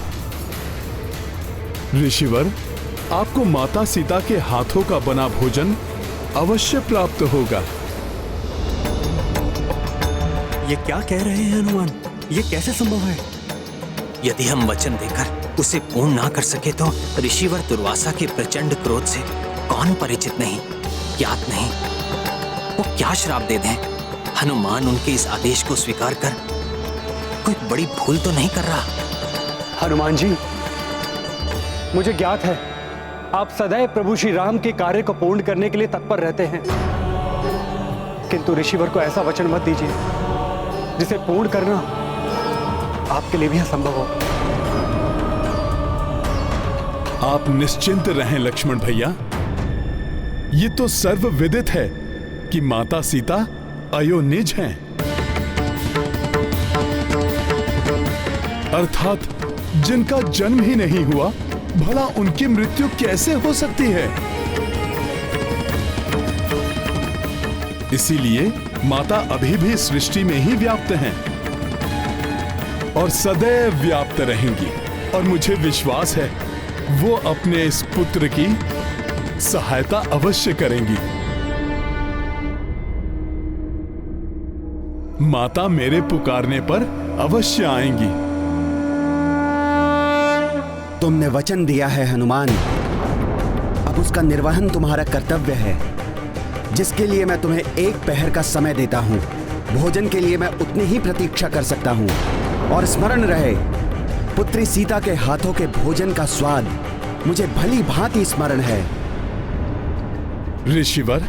ऋषिवर, आपको माता सीता के हाथों का बना भोजन अवश्य प्राप्त होगा। ये क्या कह रहे हैं हनुमान? ये कैसे संभव है? यदि हम वचन देकर उसे पूर्ण ना कर सके तो ऋषिवर दुर्वासा के प्रचंड क्रोध से कौन परिचित नहीं, ज्ञात नहीं? वो क्या श्राप दे दें? हनुमान उनके इस आदेश को स्वीकार कर कोई बड़ी भूल तो नहीं कर रहा? हनुमान जी, मुझे ज्ञात है आप सदैव प्रभु श्री राम के कार्य को पूर्ण करने के लिए तत्पर रहते हैं, किंतु ऋषिवर को ऐसा वचन मत दीजिए जिसे पूर्ण करना आपके लिए भी असंभव हो। आप निश्चिंत रहें लक्ष्मण भैया, ये तो सर्वविदित है कि माता सीता अयोनिज हैं, अर्थात जिनका जन्म ही नहीं हुआ, भला उनकी मृत्यु कैसे हो सकती है? इसीलिए माता अभी भी सृष्टि में ही व्याप्त हैं और सदैव व्याप्त रहेंगी, और मुझे विश्वास है वो अपने इस पुत्र की सहायता अवश्य करेंगी। माता मेरे पुकारने पर अवश्य आएंगी। तुमने वचन दिया है हनुमान, अब उसका निर्वहन तुम्हारा कर्तव्य है, जिसके लिए मैं तुम्हें 1 पहर का समय देता हूं। भोजन के लिए मैं उतनी ही प्रतीक्षा कर सकता हूं, और स्मरण रहे, पुत्री सीता के हाथों के भोजन का स्वाद मुझे भली भांति स्मरण है। ऋषिवर,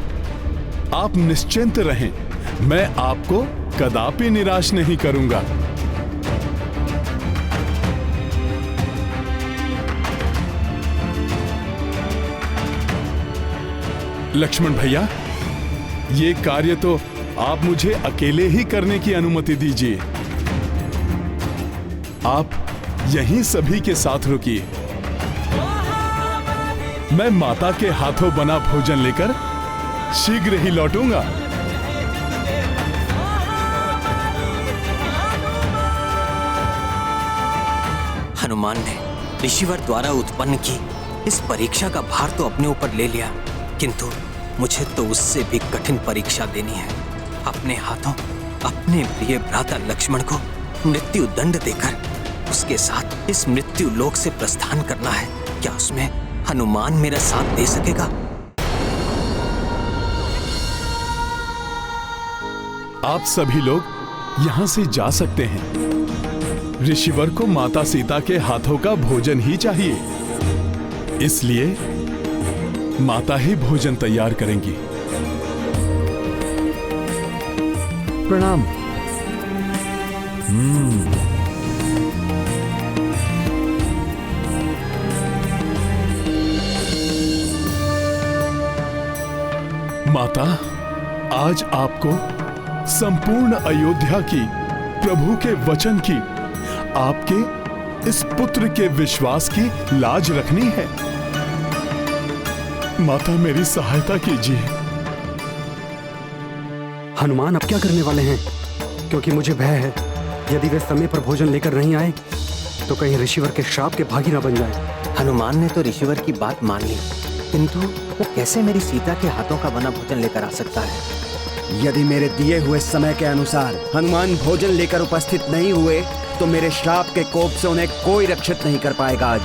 आप निश्चिंत रहें, मैं आपको कदापि निराश नहीं करूंगा। लक्ष्मण भैया, ये कार्य तो आप मुझे अकेले ही करने की अनुमति दीजिए। आप यहीं सभी के साथ रुकिए, मैं माता के हाथों बना भोजन लेकर शीघ्र ही लौटूंगा। हनुमान ने ऋषिवर द्वारा उत्पन्न की इस परीक्षा का भार तो अपने ऊपर ले लिया, किंतु मुझे तो उससे भी कठिन परीक्षा देनी है। अपने हाथों अपने प्रिय भ्राता लक्ष्मण को मृत्यु दंड देकर उसके साथ इस मृत्यु लोक से प्रस्थान करना है। क्या उसमें हनुमान मेरा साथ दे सकेगा? आप सभी लोग यहां से जा सकते हैं। ऋषिवर को माता सीता के हाथों का भोजन ही चाहिए, इसलिए माता ही भोजन तैयार करेंगी। प्रणाम। माता, आज आपको संपूर्ण अयोध्या की, प्रभु के वचन की, आपके इस पुत्र के विश्वास की लाज रखनी है। माता, मेरी सहायता कीजिए। हनुमान अब क्या करने वाले हैं? क्योंकि मुझे भय है, यदि वे समय पर भोजन लेकर नहीं आए तो कहीं ऋषिवर के श्राप के भागी न बन जाए। हनुमान ने तो ऋषिवर की बात मान ली, किंतु वो कैसे मेरी सीता के हाथों का बना भोजन लेकर आ सकता है? यदि मेरे दिए हुए समय के अनुसार हनुमान भोजन लेकर उपस्थित नहीं हुए तो मेरे श्राप के कोप से उन्हें कोई रक्षित नहीं कर पाएगा। आज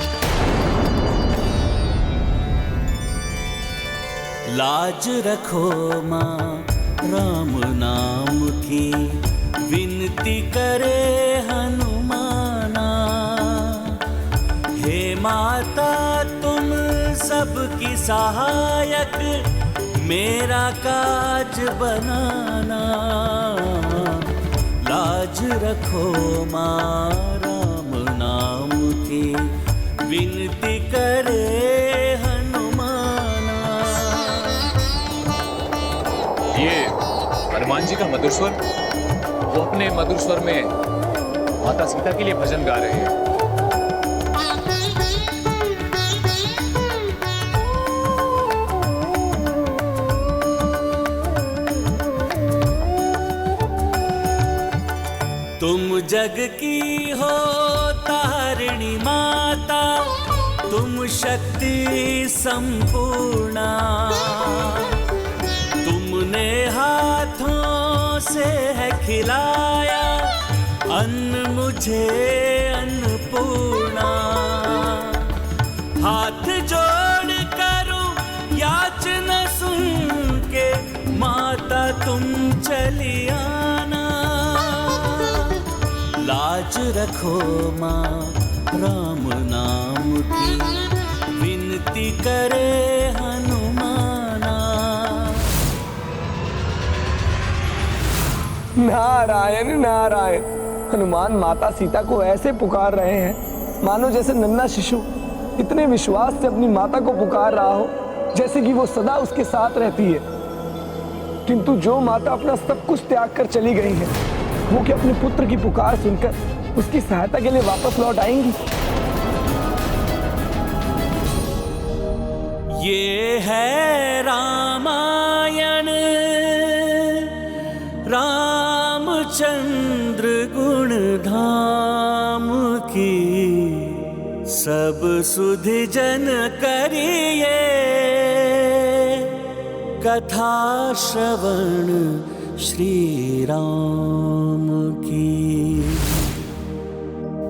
लाज रखो माँ राम नाम की, विनती करे हनुमाना। हे माता तुम सबकी सहायक, मेरा काज बनाना। लाज रखो माँ राम नाम की, विनती करे हनुमाना। ये हनुमान जी का मधुर स्वर, वो अपने मधुर स्वर में माता सीता के लिए भजन गा रहे हैं। तुम जग की हो तारिणी माता, तुम शक्ति संपूर्णा। तुमने हाथों से है खिलाया अन्न मुझे अन्नपूर्णा। हाथ जोड़ करूं याचना सुन के, माता तुम चली आना। लाज रखो माँ राम नाम की, करे हनुमाना। नारायण नारायण। हनुमान माता सीता को ऐसे पुकार रहे हैं मानो जैसे नन्हा शिशु इतने विश्वास से अपनी माता को पुकार रहा हो जैसे कि वो सदा उसके साथ रहती है। किंतु जो माता अपना सब कुछ त्याग कर चली गई है, वो क्या अपने पुत्र की पुकार सुनकर उसकी सहायता के लिए वापस लौट आएंगी? ये है रामायण रामचंद्र गुण धाम की, सब सुधि जन करिए कथा श्रवण श्री राम की।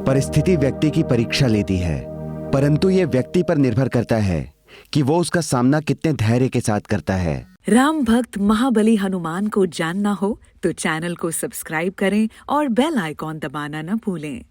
परिस्थिति व्यक्ति की परीक्षा लेती है, परंतु ये व्यक्ति पर निर्भर करता है कि वो उसका सामना कितने धैर्य के साथ करता है। राम भक्त महाबली हनुमान को जानना हो तो चैनल को सब्सक्राइब करें और बेल आइकॉन दबाना न भूलें।